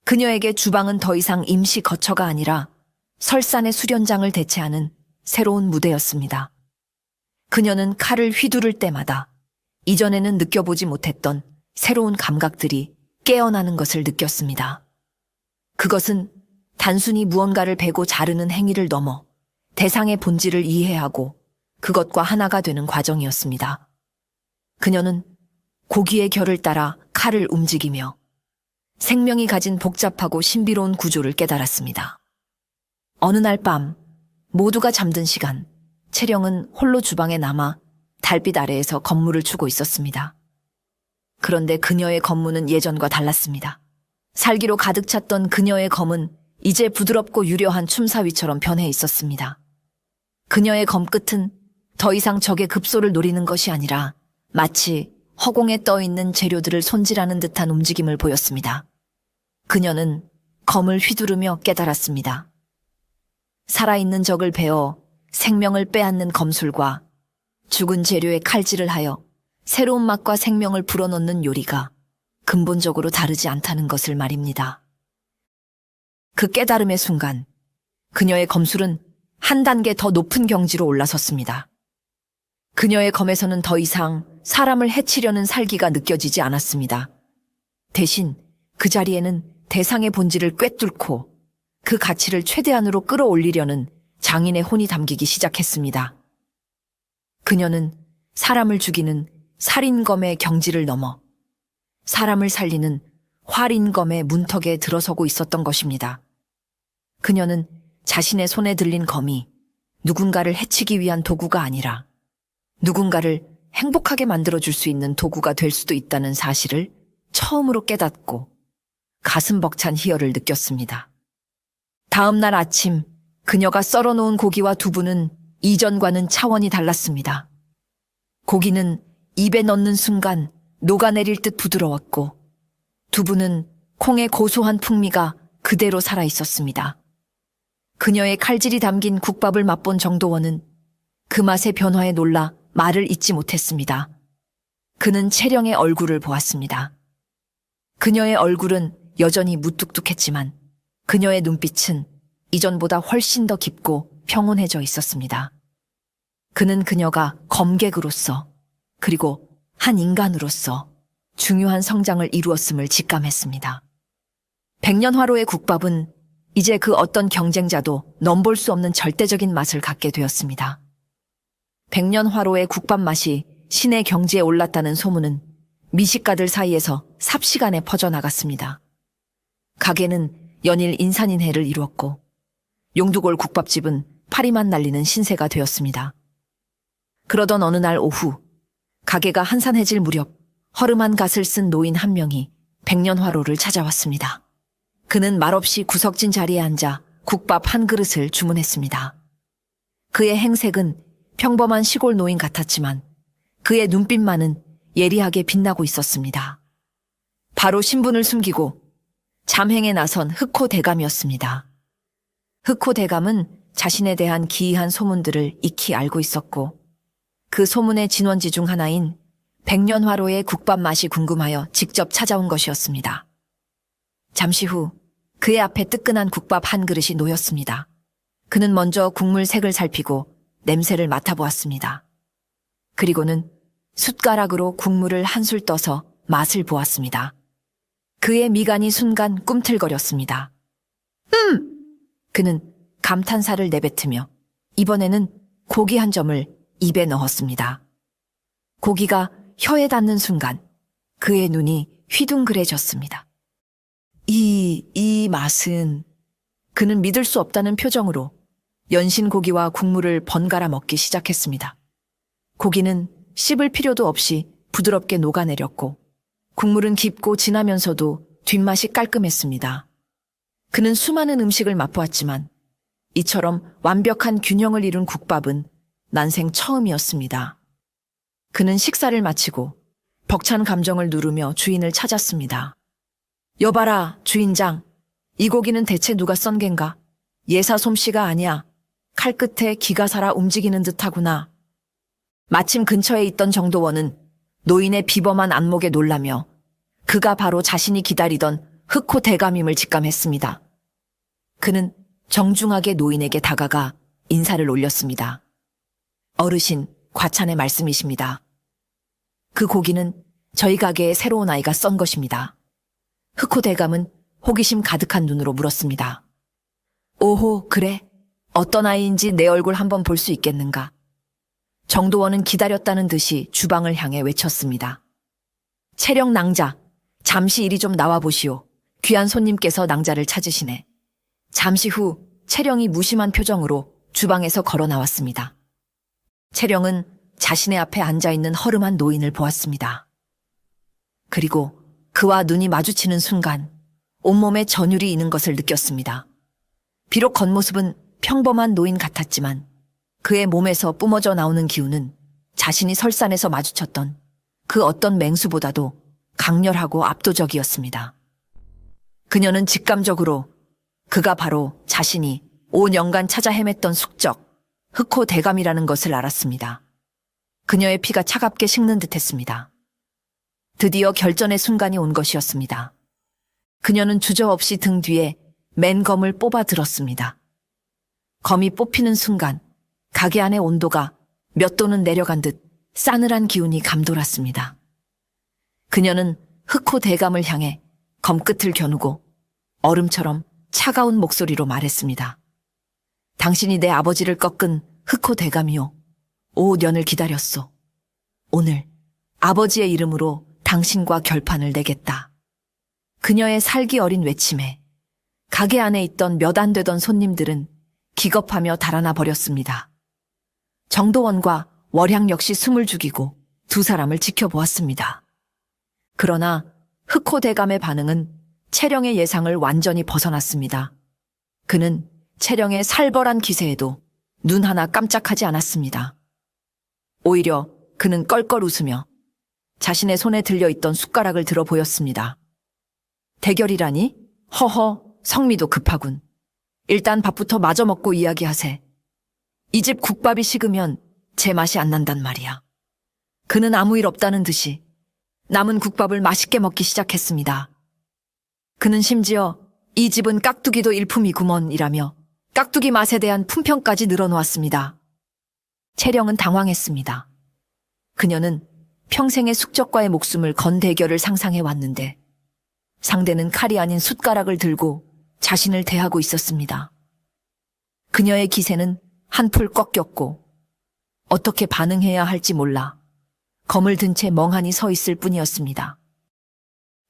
[SPEAKER 2] 그녀에게 주방은 더 이상 임시 거처가 아니라 설산의 수련장을 대체하는 새로운 무대였습니다. 그녀는 칼을 휘두를 때마다 이전에는 느껴보지 못했던 새로운 감각들이 깨어나는 것을 느꼈습니다. 그것은 단순히 무언가를 베고 자르는 행위를 넘어 대상의 본질을 이해하고 그것과 하나가 되는 과정이었습니다. 그녀는 고기의 결을 따라 칼을 움직이며 생명이 가진 복잡하고 신비로운 구조를 깨달았습니다. 어느 날 밤, 모두가 잠든 시간, 채령은 홀로 주방에 남아 달빛 아래에서 건물을 추고 있었습니다. 그런데 그녀의 검문은 예전과 달랐습니다. 살기로 가득 찼던 그녀의 검은 이제 부드럽고 유려한 춤사위처럼 변해 있었습니다. 그녀의 검끝은 더 이상 적의 급소를 노리는 것이 아니라 마치 허공에 떠있는 재료들을 손질하는 듯한 움직임을 보였습니다. 그녀는 검을 휘두르며 깨달았습니다. 살아있는 적을 베어 생명을 빼앗는 검술과 죽은 재료에 칼질을 하여 새로운 맛과 생명을 불어넣는 요리가 근본적으로 다르지 않다는 것을 말입니다. 그 깨달음의 순간 그녀의 검술은 한 단계 더 높은 경지로 올라섰습니다. 그녀의 검에서는 더 이상 사람을 해치려는 살기가 느껴지지 않았습니다. 대신 그 자리에는 대상의 본질을 꿰뚫고 그 가치를 최대한으로 끌어올리려는 장인의 혼이 담기기 시작했습니다. 그녀는 사람을 죽이는 살인검의 경지를 넘어 사람을 살리는 활인검의 문턱에 들어서고 있었던 것입니다. 그녀는 자신의 손에 들린 검이 누군가를 해치기 위한 도구가 아니라 누군가를 행복하게 만들어줄 수 있는 도구가 될 수도 있다는 사실을 처음으로 깨닫고 가슴 벅찬 희열을 느꼈습니다. 다음 날 아침 그녀가 썰어놓은 고기와 두부는 이전과는 차원이 달랐습니다. 고기는 입에 넣는 순간 녹아내릴 듯 부드러웠고 두부는 콩의 고소한 풍미가 그대로 살아있었습니다. 그녀의 칼질이 담긴 국밥을 맛본 정도원은 그 맛의 변화에 놀라 말을 잇지 못했습니다. 그는 채령의 얼굴을 보았습니다. 그녀의 얼굴은 여전히 무뚝뚝했지만 그녀의 눈빛은 이전보다 훨씬 더 깊고 평온해져 있었습니다. 그는 그녀가 검객으로서 그리고 한 인간으로서 중요한 성장을 이루었음을 직감했습니다. 백년화로의 국밥은 이제 그 어떤 경쟁자도 넘볼 수 없는 절대적인 맛을 갖게 되었습니다. 백년화로의 국밥 맛이 신의 경지에 올랐다는 소문은 미식가들 사이에서 삽시간에 퍼져나갔습니다. 가게는 연일 인산인해를 이루었고 용두골 국밥집은 파리만 날리는 신세가 되었습니다. 그러던 어느 날 오후 가게가 한산해질 무렵 허름한 갓을 쓴 노인 한 명이 백년화로를 찾아왔습니다. 그는 말없이 구석진 자리에 앉아 국밥 한 그릇을 주문했습니다. 그의 행색은 평범한 시골 노인 같았지만 그의 눈빛만은 예리하게 빛나고 있었습니다. 바로 신분을 숨기고 잠행에 나선 흑호 대감이었습니다. 흑호 대감은 자신에 대한 기이한 소문들을 익히 알고 있었고 그 소문의 진원지 중 하나인 백년화로의 국밥 맛이 궁금하여 직접 찾아온 것이었습니다. 잠시 후 그의 앞에 뜨끈한 국밥 한 그릇이 놓였습니다. 그는 먼저 국물 색을 살피고 냄새를 맡아보았습니다. 그리고는 숟가락으로 국물을 한술 떠서 맛을 보았습니다. 그의 미간이 순간 꿈틀거렸습니다. 그는 감탄사를 내뱉으며 이번에는 고기 한 점을 입에 넣었습니다. 고기가 혀에 닿는 순간 그의 눈이 휘둥그레졌습니다. 이 맛은... 그는 믿을 수 없다는 표정으로 연신 고기와 국물을 번갈아 먹기 시작했습니다. 고기는 씹을 필요도 없이 부드럽게 녹아내렸고 국물은 깊고 진하면서도 뒷맛이 깔끔했습니다. 그는 수많은 음식을 맛보았지만 이처럼 완벽한 균형을 이룬 국밥은 난생 처음이었습니다. 그는 식사를 마치고 벅찬 감정을 누르며 주인을 찾았습니다. 여봐라, 주인장. 이 고기는 대체 누가 썬 겐가? 예사 솜씨가 아니야. 칼끝에 기가 살아 움직이는 듯하구나. 마침 근처에 있던 정도원은 노인의 비범한 안목에 놀라며 그가 바로 자신이 기다리던 흑호 대감임을 직감했습니다. 그는 정중하게 노인에게 다가가 인사를 올렸습니다. 어르신, 과찬의 말씀이십니다. 그 고기는 저희 가게의 새로운 아이가 썬 것입니다. 흑호 대감은 호기심 가득한 눈으로 물었습니다. 오호, 그래? 어떤 아이인지 내 얼굴 한번 볼 수 있겠는가? 정도원은 기다렸다는 듯이 주방을 향해 외쳤습니다. 채령 낭자, 잠시 이리 좀 나와보시오. 귀한 손님께서 낭자를 찾으시네. 잠시 후 채령이 무심한 표정으로 주방에서 걸어 나왔습니다. 채령은 자신의 앞에 앉아있는 허름한 노인을 보았습니다. 그리고 그와 눈이 마주치는 순간 온몸에 전율이 이는 것을 느꼈습니다. 비록 겉모습은 평범한 노인 같았지만 그의 몸에서 뿜어져 나오는 기운은 자신이 설산에서 마주쳤던 그 어떤 맹수보다도 강렬하고 압도적이었습니다. 그녀는 직감적으로 그가 바로 자신이 5년간 찾아 헤맸던 숙적, 흑호 대감이라는 것을 알았습니다. 그녀의 피가 차갑게 식는 듯했습니다. 드디어 결전의 순간이 온 것이었습니다. 그녀는 주저없이 등 뒤에 맨 검을 뽑아 들었습니다. 검이 뽑히는 순간 가게 안의 온도가 몇 도는 내려간 듯 싸늘한 기운이 감돌았습니다. 그녀는 흑호 대감을 향해 검끝을 겨누고 얼음처럼 차가운 목소리로 말했습니다. 당신이 내 아버지를 꺾은 흑호 대감이요. 5년을 기다렸소. 오늘 아버지의 이름으로 당신과 결판을 내겠다. 그녀의 살기 어린 외침에 가게 안에 있던 몇 안 되던 손님들은 기겁하며 달아나 버렸습니다. 정도원과 월향 역시 숨을 죽이고 두 사람을 지켜보았습니다. 그러나 흑호 대감의 반응은 채령의 예상을 완전히 벗어났습니다. 그는 채령의 살벌한 기세에도 눈 하나 깜짝하지 않았습니다. 오히려 그는 껄껄 웃으며 자신의 손에 들려있던 숟가락을 들어 보였습니다. 대결이라니? 허허, 성미도 급하군. 일단 밥부터 마저 먹고 이야기하세. 이 집 국밥이 식으면 제 맛이 안 난단 말이야. 그는 아무 일 없다는 듯이 남은 국밥을 맛있게 먹기 시작했습니다. 그는 심지어 이 집은 깍두기도 일품이구먼이라며 깍두기 맛에 대한 품평까지 늘어놓았습니다. 채령은 당황했습니다. 그녀는 평생의 숙적과의 목숨을 건 대결을 상상해 왔는데 상대는 칼이 아닌 숟가락을 들고 자신을 대하고 있었습니다. 그녀의 기세는 한풀 꺾였고 어떻게 반응해야 할지 몰라 검을 든 채 멍하니 서 있을 뿐이었습니다.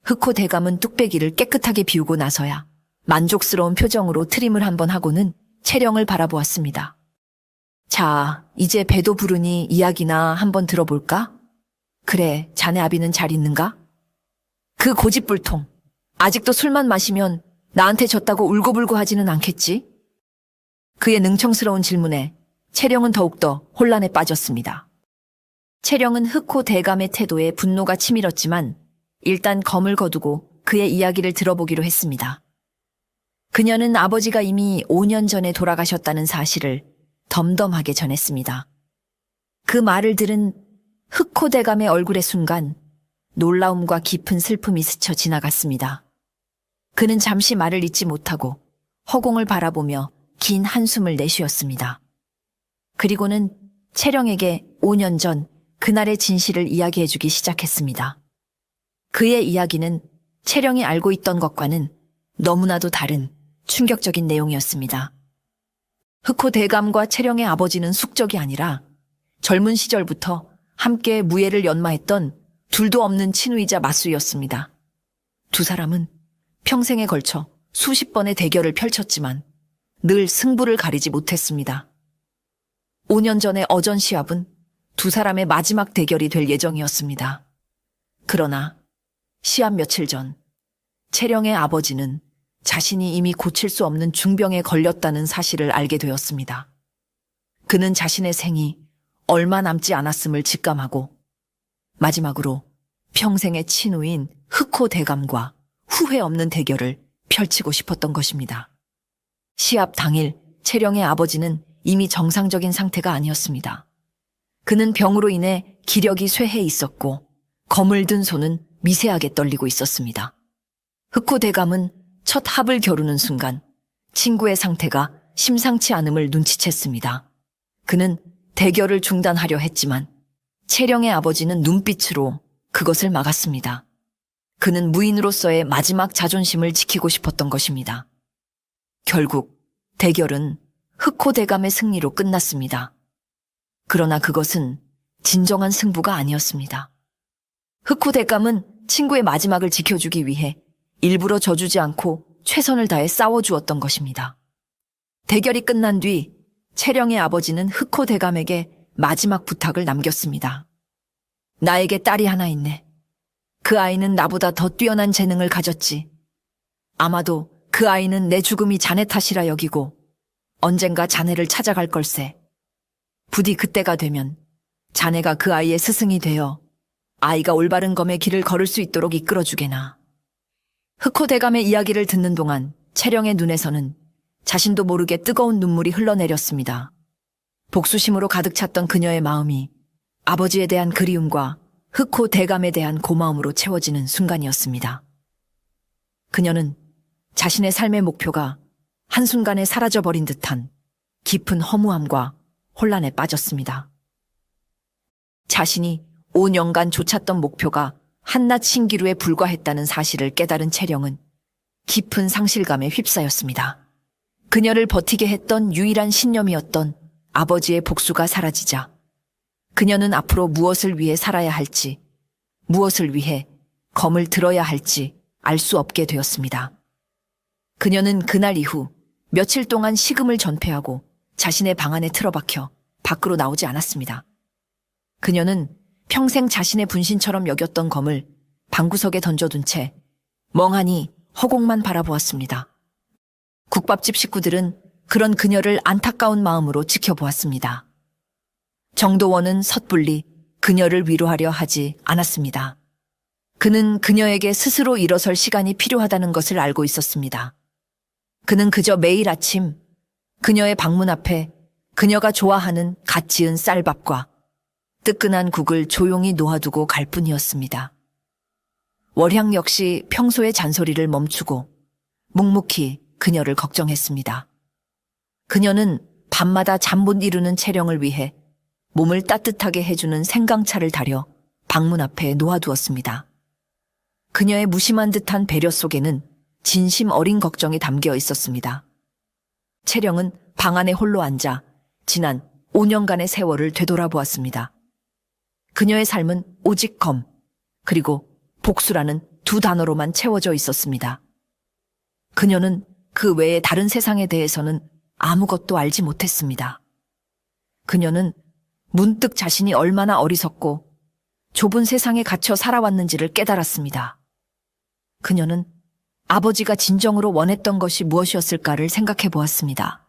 [SPEAKER 2] 흑호 대감은 뚝배기를 깨끗하게 비우고 나서야 만족스러운 표정으로 트림을 한번 하고는 채령을 바라보았습니다. 자, 이제 배도 부르니 이야기나 한번 들어볼까? 그래, 자네 아비는 잘 있는가? 그 고집불통. 아직도 술만 마시면 나한테 졌다고 울고불고 하지는 않겠지? 그의 능청스러운 질문에 채령은 더욱더 혼란에 빠졌습니다. 채령은 흑호 대감의 태도에 분노가 치밀었지만 일단 검을 거두고 그의 이야기를 들어보기로 했습니다. 그녀는 아버지가 이미 5년 전에 돌아가셨다는 사실을 덤덤하게 전했습니다. 그 말을 들은 흑호 대감의 얼굴의 순간 놀라움과 깊은 슬픔이 스쳐 지나갔습니다. 그는 잠시 말을 잇지 못하고 허공을 바라보며 긴 한숨을 내쉬었습니다. 그리고는 채령에게 5년 전 그날의 진실을 이야기해주기 시작했습니다. 그의 이야기는 채령이 알고 있던 것과는 너무나도 다른 충격적인 내용이었습니다. 흑호 대감과 채령의 아버지는 숙적이 아니라 젊은 시절부터 함께 무예를 연마했던 둘도 없는 친우이자 맞수였습니다. 두 사람은 평생에 걸쳐 수십 번의 대결을 펼쳤지만 늘 승부를 가리지 못했습니다. 5년 전의 어전 시합은 두 사람의 마지막 대결이 될 예정이었습니다. 그러나 시합 며칠 전 채령의 아버지는 자신이 이미 고칠 수 없는 중병에 걸렸다는 사실을 알게 되었습니다. 그는 자신의 생이 얼마 남지 않았음을 직감하고 마지막으로 평생의 친우인 흑호 대감과 후회 없는 대결을 펼치고 싶었던 것입니다. 시합 당일 채령의 아버지는 이미 정상적인 상태가 아니었습니다. 그는 병으로 인해 기력이 쇠해 있었고 검을 든 손은 미세하게 떨리고 있었습니다. 흑호 대감은 첫 합을 겨루는 순간 친구의 상태가 심상치 않음을 눈치챘습니다. 그는 대결을 중단하려 했지만 채령의 아버지는 눈빛으로 그것을 막았습니다. 그는 무인으로서의 마지막 자존심을 지키고 싶었던 것입니다. 결국 대결은 흑호 대감의 승리로 끝났습니다. 그러나 그것은 진정한 승부가 아니었습니다. 흑호 대감은 친구의 마지막을 지켜주기 위해 일부러 져주지 않고 최선을 다해 싸워주었던 것입니다. 대결이 끝난 뒤 채령의 아버지는 흑호 대감에게 마지막 부탁을 남겼습니다. 나에게 딸이 하나 있네. 그 아이는 나보다 더 뛰어난 재능을 가졌지. 아마도 그 아이는 내 죽음이 자네 탓이라 여기고 언젠가 자네를 찾아갈 걸세. 부디 그때가 되면 자네가 그 아이의 스승이 되어 아이가 올바른 검의 길을 걸을 수 있도록 이끌어주게나. 흑호 대감의 이야기를 듣는 동안 채령의 눈에서는 자신도 모르게 뜨거운 눈물이 흘러내렸습니다. 복수심으로 가득 찼던 그녀의 마음이 아버지에 대한 그리움과 흑호 대감에 대한 고마움으로 채워지는 순간이었습니다. 그녀는 자신의 삶의 목표가 한순간에 사라져버린 듯한 깊은 허무함과 혼란에 빠졌습니다. 자신이 5년간 쫓았던 목표가 한낱 신기루에 불과했다는 사실을 깨달은 채령은 깊은 상실감에 휩싸였습니다. 그녀를 버티게 했던 유일한 신념이었던 아버지의 복수가 사라지자 그녀는 앞으로 무엇을 위해 살아야 할지, 무엇을 위해 검을 들어야 할지 알 수 없게 되었습니다. 그녀는 그날 이후 며칠 동안 식음을 전폐하고 자신의 방 안에 틀어박혀 밖으로 나오지 않았습니다. 그녀는 평생 자신의 분신처럼 여겼던 검을 방구석에 던져둔 채 멍하니 허공만 바라보았습니다. 국밥집 식구들은 그런 그녀를 안타까운 마음으로 지켜보았습니다. 정도원은 섣불리 그녀를 위로하려 하지 않았습니다. 그는 그녀에게 스스로 일어설 시간이 필요하다는 것을 알고 있었습니다. 그는 그저 매일 아침 그녀의 방문 앞에 그녀가 좋아하는 갓 지은 쌀밥과 뜨끈한 국을 조용히 놓아두고 갈 뿐이었습니다. 월향 역시 평소의 잔소리를 멈추고 묵묵히 그녀를 걱정했습니다. 그녀는 밤마다 잠 못 이루는 채령을 위해 몸을 따뜻하게 해주는 생강차를 달여 방문 앞에 놓아두었습니다. 그녀의 무심한 듯한 배려 속에는 진심 어린 걱정이 담겨 있었습니다. 채령은 방 안에 홀로 앉아 지난 5년간의 세월을 되돌아보았습니다. 그녀의 삶은 오직 검, 그리고 복수라는 두 단어로만 채워져 있었습니다. 그녀는 그 외의 다른 세상에 대해서는 아무것도 알지 못했습니다. 그녀는 문득 자신이 얼마나 어리석고 좁은 세상에 갇혀 살아왔는지를 깨달았습니다. 그녀는 아버지가 진정으로 원했던 것이 무엇이었을까를 생각해 보았습니다.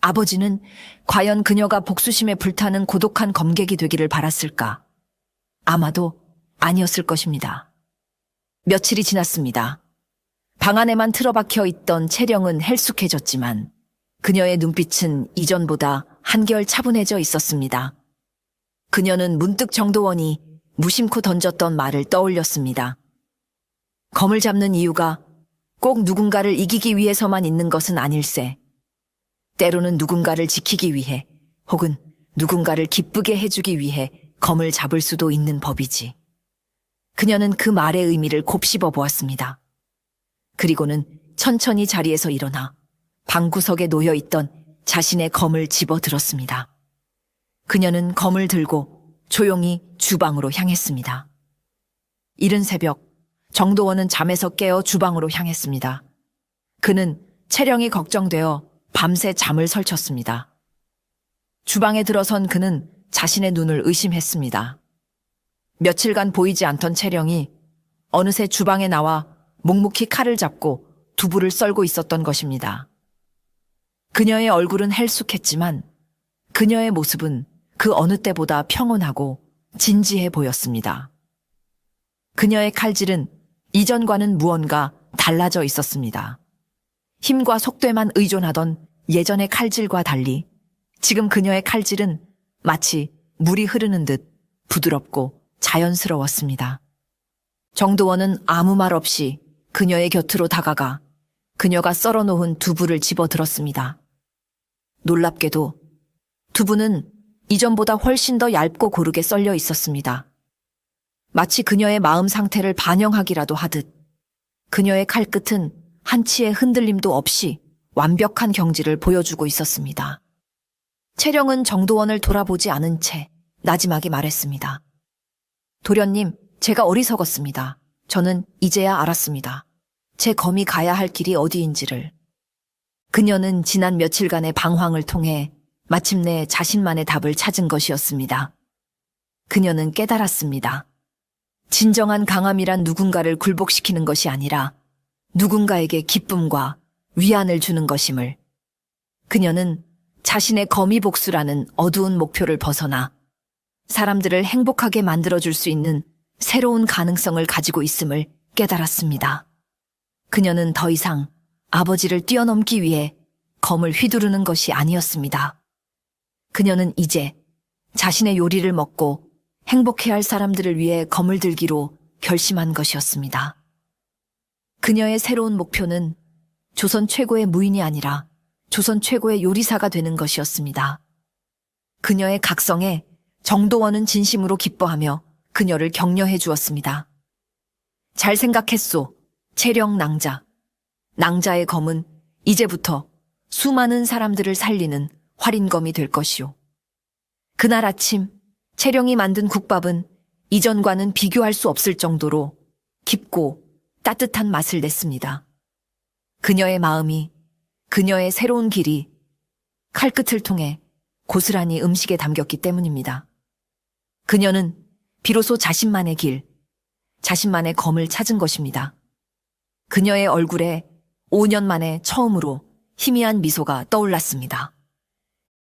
[SPEAKER 2] 아버지는 과연 그녀가 복수심에 불타는 고독한 검객이 되기를 바랐을까? 아마도 아니었을 것입니다. 며칠이 지났습니다. 방 안에만 틀어박혀 있던 채령은 헬쑥해졌지만 그녀의 눈빛은 이전보다 한결 차분해져 있었습니다. 그녀는 문득 정도원이 무심코 던졌던 말을 떠올렸습니다. 검을 잡는 이유가 꼭 누군가를 이기기 위해서만 있는 것은 아닐세. 때로는 누군가를 지키기 위해 혹은 누군가를 기쁘게 해주기 위해 검을 잡을 수도 있는 법이지. 그녀는 그 말의 의미를 곱씹어 보았습니다. 그리고는 천천히 자리에서 일어나 방구석에 놓여있던 자신의 검을 집어 들었습니다. 그녀는 검을 들고 조용히 주방으로 향했습니다. 이른 새벽, 정도원은 잠에서 깨어 주방으로 향했습니다. 그는 채령이 걱정되어 밤새 잠을 설쳤습니다. 주방에 들어선 그는 자신의 눈을 의심했습니다. 며칠간 보이지 않던 채령이 어느새 주방에 나와 묵묵히 칼을 잡고 두부를 썰고 있었던 것입니다. 그녀의 얼굴은 헬쑥했지만 그녀의 모습은 그 어느 때보다 평온하고 진지해 보였습니다. 그녀의 칼질은 이전과는 무언가 달라져 있었습니다. 힘과 속도에만 의존하던 예전의 칼질과 달리 지금 그녀의 칼질은 마치 물이 흐르는 듯 부드럽고 자연스러웠습니다. 정도원은 아무 말 없이 그녀의 곁으로 다가가 그녀가 썰어놓은 두부를 집어들었습니다. 놀랍게도 두부는 이전보다 훨씬 더 얇고 고르게 썰려 있었습니다. 마치 그녀의 마음 상태를 반영하기라도 하듯 그녀의 칼끝은 한치의 흔들림도 없이 완벽한 경지를 보여주고 있었습니다. 채령은 정도원을 돌아보지 않은 채 나지막이 말했습니다. 도련님, 제가 어리석었습니다. 저는 이제야 알았습니다. 제 검이 가야 할 길이 어디인지를. 그녀는 지난 며칠간의 방황을 통해 마침내 자신만의 답을 찾은 것이었습니다. 그녀는 깨달았습니다. 진정한 강함이란 누군가를 굴복시키는 것이 아니라 누군가에게 기쁨과 위안을 주는 것임을. 그녀는 자신의 검이 복수라는 어두운 목표를 벗어나 사람들을 행복하게 만들어줄 수 있는 새로운 가능성을 가지고 있음을 깨달았습니다. 그녀는 더 이상 아버지를 뛰어넘기 위해 검을 휘두르는 것이 아니었습니다. 그녀는 이제 자신의 요리를 먹고 행복해할 사람들을 위해 검을 들기로 결심한 것이었습니다. 그녀의 새로운 목표는 조선 최고의 무인이 아니라 조선 최고의 요리사가 되는 것이었습니다. 그녀의 각성에 정도원은 진심으로 기뻐하며 그녀를 격려해 주었습니다. 잘 생각했소, 채령 낭자. 낭자의 검은 이제부터 수많은 사람들을 살리는 활인검이 될 것이오. 그날 아침 채령이 만든 국밥은 이전과는 비교할 수 없을 정도로 깊고 따뜻한 맛을 냈습니다. 그녀의 마음이, 그녀의 새로운 길이 칼끝을 통해 고스란히 음식에 담겼기 때문입니다. 그녀는 비로소 자신만의 길, 자신만의 검을 찾은 것입니다. 그녀의 얼굴에 5년 만에 처음으로 희미한 미소가 떠올랐습니다.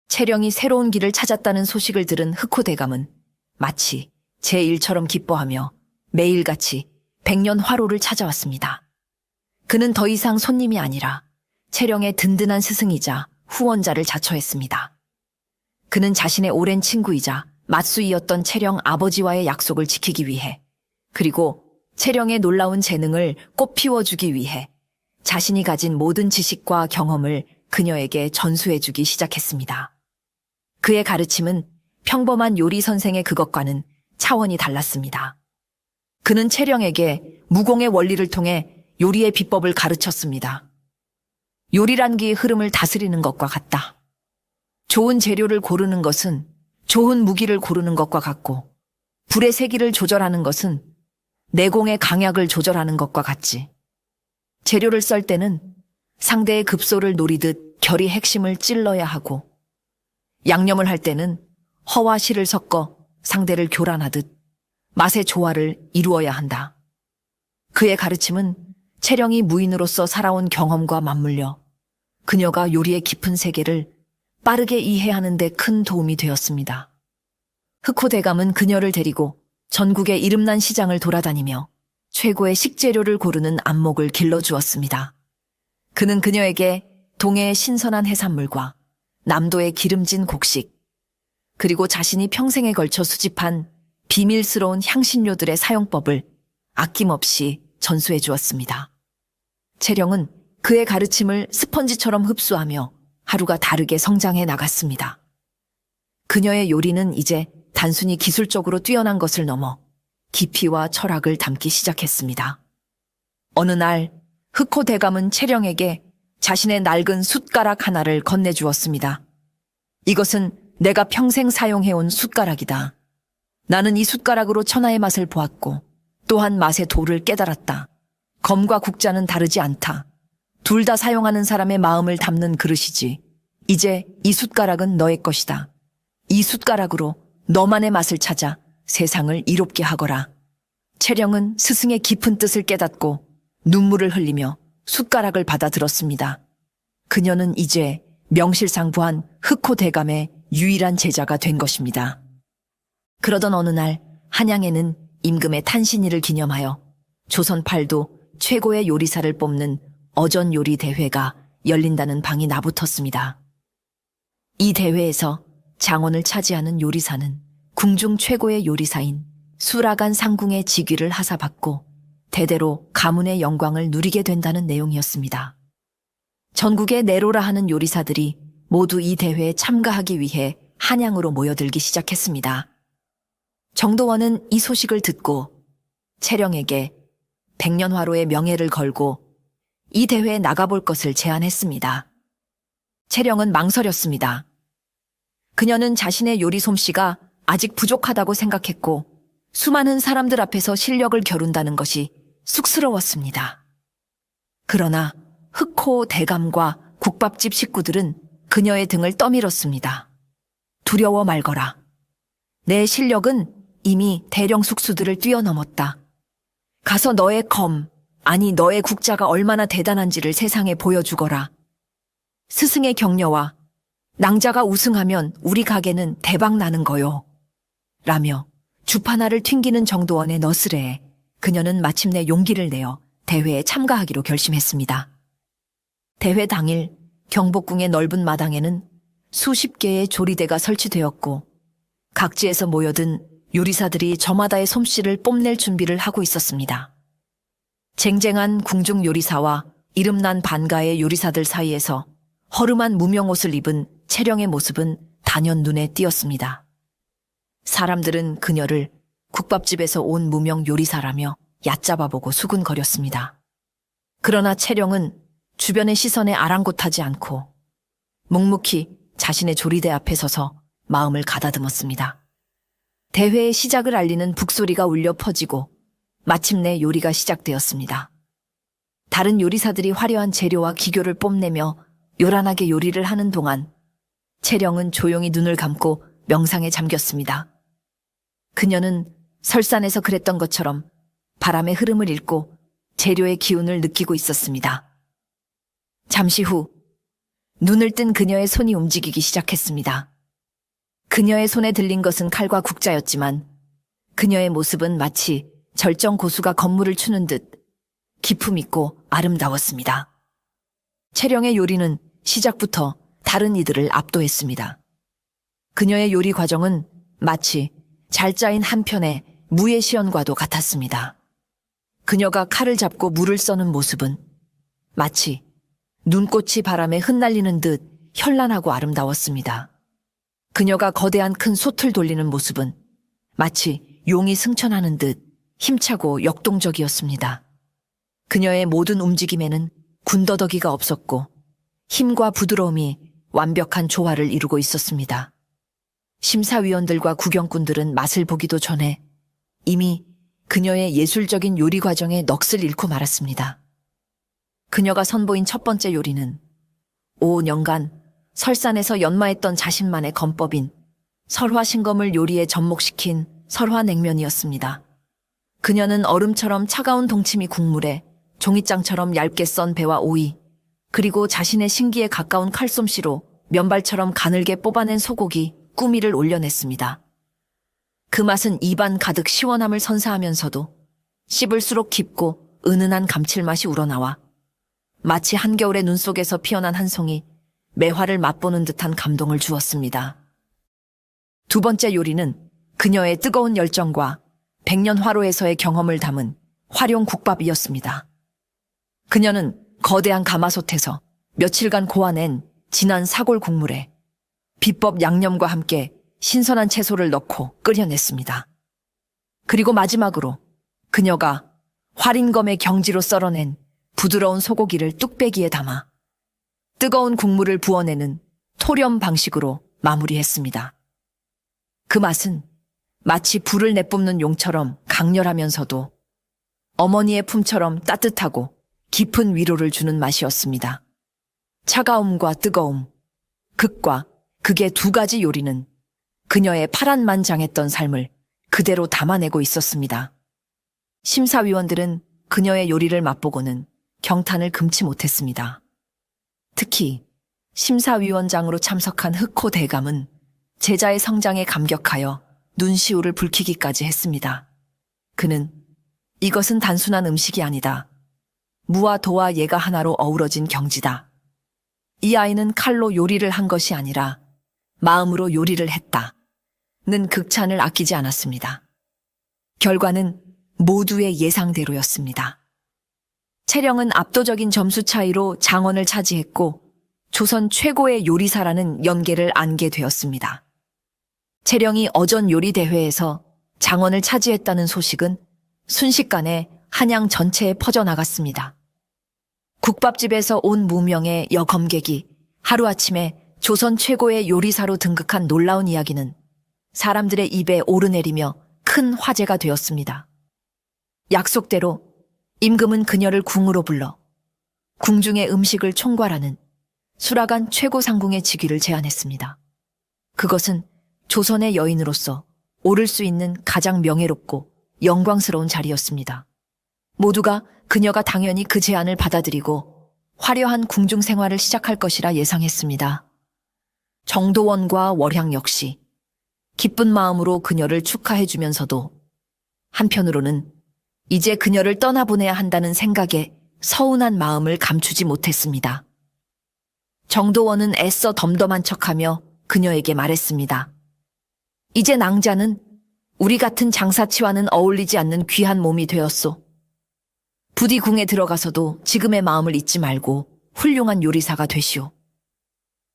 [SPEAKER 2] 채령이 새로운 길을 찾았다는 소식을 들은 흑호 대감은 마치 제 일처럼 기뻐하며 매일같이 백년 화로를 찾아왔습니다. 그는 더 이상 손님이 아니라 채령의 든든한 스승이자 후원자를 자처했습니다. 그는 자신의 오랜 친구이자 맞수이였던 채령 아버지와의 약속을 지키기 위해, 그리고 채령의 놀라운 재능을 꽃피워주기 위해 자신이 가진 모든 지식과 경험을 그녀에게 전수해주기 시작했습니다. 그의 가르침은 평범한 요리 선생의 그것과는 차원이 달랐습니다. 그는 채령에게 무공의 원리를 통해 요리의 비법을 가르쳤습니다. 요리란 기의 흐름을 다스리는 것과 같다. 좋은 재료를 고르는 것은 좋은 무기를 고르는 것과 같고, 불의 세기를 조절하는 것은 내공의 강약을 조절하는 것과 같지. 재료를 썰 때는 상대의 급소를 노리듯 결이 핵심을 찔러야 하고, 양념을 할 때는 허와 실을 섞어 상대를 교란하듯 맛의 조화를 이루어야 한다. 그의 가르침은 채령이 무인으로서 살아온 경험과 맞물려 그녀가 요리의 깊은 세계를 빠르게 이해하는 데 큰 도움이 되었습니다. 흑호 대감은 그녀를 데리고 전국의 이름난 시장을 돌아다니며 최고의 식재료를 고르는 안목을 길러주었습니다. 그는 그녀에게 동해의 신선한 해산물과 남도의 기름진 곡식, 그리고 자신이 평생에 걸쳐 수집한 비밀스러운 향신료들의 사용법을 아낌없이 전수해 주었습니다. 채령은 그의 가르침을 스펀지처럼 흡수하며 하루가 다르게 성장해 나갔습니다. 그녀의 요리는 이제 단순히 기술적으로 뛰어난 것을 넘어 깊이와 철학을 담기 시작했습니다. 어느 날 흑호 대감은 채령에게 자신의 낡은 숟가락 하나를 건네주었습니다. 이것은 내가 평생 사용해온 숟가락이다. 나는 이 숟가락으로 천하의 맛을 보았고 또한 맛의 도를 깨달았다. 검과 국자는 다르지 않다. 둘 다 사용하는 사람의 마음을 담는 그릇이지. 이제 이 숟가락은 너의 것이다. 이 숟가락으로 너만의 맛을 찾아 세상을 이롭게 하거라. 채령은 스승의 깊은 뜻을 깨닫고 눈물을 흘리며 숟가락을 받아들었습니다. 그녀는 이제 명실상부한 흑호 대감의 유일한 제자가 된 것입니다. 그러던 어느 날 한양에는 임금의 탄신일을 기념하여 조선팔도 최고의 요리사를 뽑는 어전 요리 대회가 열린다는 방이 나붙었습니다. 이 대회에서 장원을 차지하는 요리사는 궁중 최고의 요리사인 수라간 상궁의 직위를 하사받고 대대로 가문의 영광을 누리게 된다는 내용이었습니다. 전국의 내로라 하는 요리사들이 모두 이 대회에 참가하기 위해 한양으로 모여들기 시작했습니다. 정도원은 이 소식을 듣고 채령에게 백년화로의 명예를 걸고 이 대회에 나가볼 것을 제안했습니다. 채령은 망설였습니다. 그녀는 자신의 요리 솜씨가 아직 부족하다고 생각했고 수많은 사람들 앞에서 실력을 겨룬다는 것이 쑥스러웠습니다. 그러나 흑호 대감과 국밥집 식구들은 그녀의 등을 떠밀었습니다. 두려워 말거라. 내 실력은 이미 대령 숙수들을 뛰어넘었다. 가서 너의 검, 아니 너의 국자가 얼마나 대단한지를 세상에 보여주거라. 스승의 격려와 낭자가 우승하면 우리 가게는 대박 나는 거요. 라며 주파나를 튕기는 정도원의 너스레에 그녀는 마침내 용기를 내어 대회에 참가하기로 결심했습니다. 대회 당일 경복궁의 넓은 마당에는 수십 개의 조리대가 설치되었고 각지에서 모여든 요리사들이 저마다의 솜씨를 뽐낼 준비를 하고 있었습니다. 쟁쟁한 궁중 요리사와 이름난 반가의 요리사들 사이에서 허름한 무명옷을 입은 채령의 모습은 단연 눈에 띄었습니다. 사람들은 그녀를 국밥집에서 온 무명 요리사라며 얕잡아보고 수군거렸습니다. 그러나 채령은 주변의 시선에 아랑곳하지 않고 묵묵히 자신의 조리대 앞에 서서 마음을 가다듬었습니다. 대회의 시작을 알리는 북소리가 울려 퍼지고 마침내 요리가 시작되었습니다. 다른 요리사들이 화려한 재료와 기교를 뽐내며 요란하게 요리를 하는 동안 채령은 조용히 눈을 감고 명상에 잠겼습니다. 그녀는 설산에서 그랬던 것처럼 바람의 흐름을 읽고 재료의 기운을 느끼고 있었습니다. 잠시 후 눈을 뜬 그녀의 손이 움직이기 시작했습니다. 그녀의 손에 들린 것은 칼과 국자였지만 그녀의 모습은 마치 절정 고수가 건물을 추는 듯 기품 있고 아름다웠습니다. 채령의 요리는 시작부터 다른 이들을 압도했습니다. 그녀의 요리 과정은 마치 잘 짜인 한 편의 무의 시연과도 같았습니다. 그녀가 칼을 잡고 물을 써는 모습은 마치 눈꽃이 바람에 흩날리는 듯 현란하고 아름다웠습니다. 그녀가 거대한 큰 솥을 돌리는 모습은 마치 용이 승천하는 듯 힘차고 역동적이었습니다. 그녀의 모든 움직임에는 군더더기가 없었고 힘과 부드러움이 완벽한 조화를 이루고 있었습니다. 심사위원들과 구경꾼들은 맛을 보기도 전에 이미 그녀의 예술적인 요리 과정에 넋을 잃고 말았습니다. 그녀가 선보인 첫 번째 요리는 5년간 설산에서 연마했던 자신만의 건법인 설화신검을 요리에 접목시킨 설화냉면이었습니다. 그녀는 얼음처럼 차가운 동치미 국물에 종이장처럼 얇게 썬 배와 오이, 그리고 자신의 신기에 가까운 칼솜씨로 면발처럼 가늘게 뽑아낸 소고기, 꾸미를 올려냈습니다. 그 맛은 입안 가득 시원함을 선사하면서도 씹을수록 깊고 은은한 감칠맛이 우러나와 마치 한겨울의 눈 속에서 피어난 한 송이 매화를 맛보는 듯한 감동을 주었습니다. 두 번째 요리는 그녀의 뜨거운 열정과 백년 화로에서의 경험을 담은 활용 국밥이었습니다. 그녀는 거대한 가마솥에서 며칠간 고아낸 진한 사골 국물에 비법 양념과 함께 신선한 채소를 넣고 끓여냈습니다. 그리고 마지막으로 그녀가 활인검의 경지로 썰어낸 부드러운 소고기를 뚝배기에 담아 뜨거운 국물을 부어내는 토렴 방식으로 마무리했습니다. 그 맛은 마치 불을 내뿜는 용처럼 강렬하면서도 어머니의 품처럼 따뜻하고 깊은 위로를 주는 맛이었습니다. 차가움과 뜨거움, 극과 극의 두 가지 요리는 그녀의 파란만장했던 삶을 그대로 담아내고 있었습니다. 심사위원들은 그녀의 요리를 맛보고는 경탄을 금치 못했습니다. 특히 심사위원장으로 참석한 흑호 대감은 제자의 성장에 감격하여 눈시울을 붉히기까지 했습니다. 그는 이것은 단순한 음식이 아니다. 무와 도와 예가 하나로 어우러진 경지다. 이 아이는 칼로 요리를 한 것이 아니라 마음으로 요리를 했다. 는 극찬을 아끼지 않았습니다. 결과는 모두의 예상대로였습니다. 채령은 압도적인 점수 차이로 장원을 차지했고 조선 최고의 요리사라는 연계를 안게 되었습니다. 채령이 어전 요리 대회에서 장원을 차지했다는 소식은 순식간에 한양 전체에 퍼져나갔습니다. 국밥집에서 온 무명의 여검객이 하루아침에 조선 최고의 요리사로 등극한 놀라운 이야기는 사람들의 입에 오르내리며 큰 화제가 되었습니다. 약속대로 임금은 그녀를 궁으로 불러 궁중의 음식을 총괄하는 수라간 최고 상궁의 직위를 제안했습니다. 그것은 조선의 여인으로서 오를 수 있는 가장 명예롭고 영광스러운 자리였습니다. 모두가 그녀가 당연히 그 제안을 받아들이고 화려한 궁중 생활을 시작할 것이라 예상했습니다. 정도원과 월향 역시 기쁜 마음으로 그녀를 축하해주면서도 한편으로는 이제 그녀를 떠나보내야 한다는 생각에 서운한 마음을 감추지 못했습니다. 정도원은 애써 덤덤한 척하며 그녀에게 말했습니다. 이제 낭자는 우리 같은 장사치와는 어울리지 않는 귀한 몸이 되었소. 부디 궁에 들어가서도 지금의 마음을 잊지 말고 훌륭한 요리사가 되시오.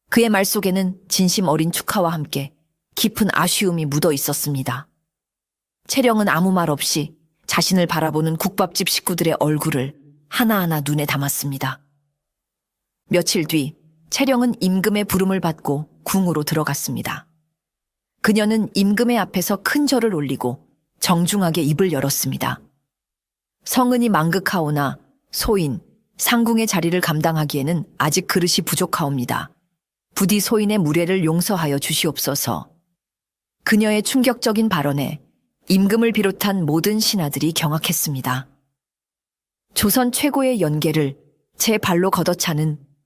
[SPEAKER 2] 그의 말 속에는 진심 어린 축하와 함께 깊은 아쉬움이 묻어 있었습니다. 채령은 아무 말 없이 자신을 바라보는 국밥집 식구들의 얼굴을 하나하나 눈에 담았습니다. 며칠 뒤 채령은 임금의 부름을 받고 궁으로 들어갔습니다. 그녀는 임금의 앞에서 큰 절을 올리고 정중하게 입을 열었습니다. 성은이 망극하오나 소인, 상궁의 자리를 감당하기에는 아직 그릇이 부족하옵니다. 부디 소인의 무례를 용서하여 주시옵소서. 그녀의 충격적인 발언에 임금을 비롯한 모든 신하들이 경악했습니다. 조선 최고의 연계를 제 발로 걷어차는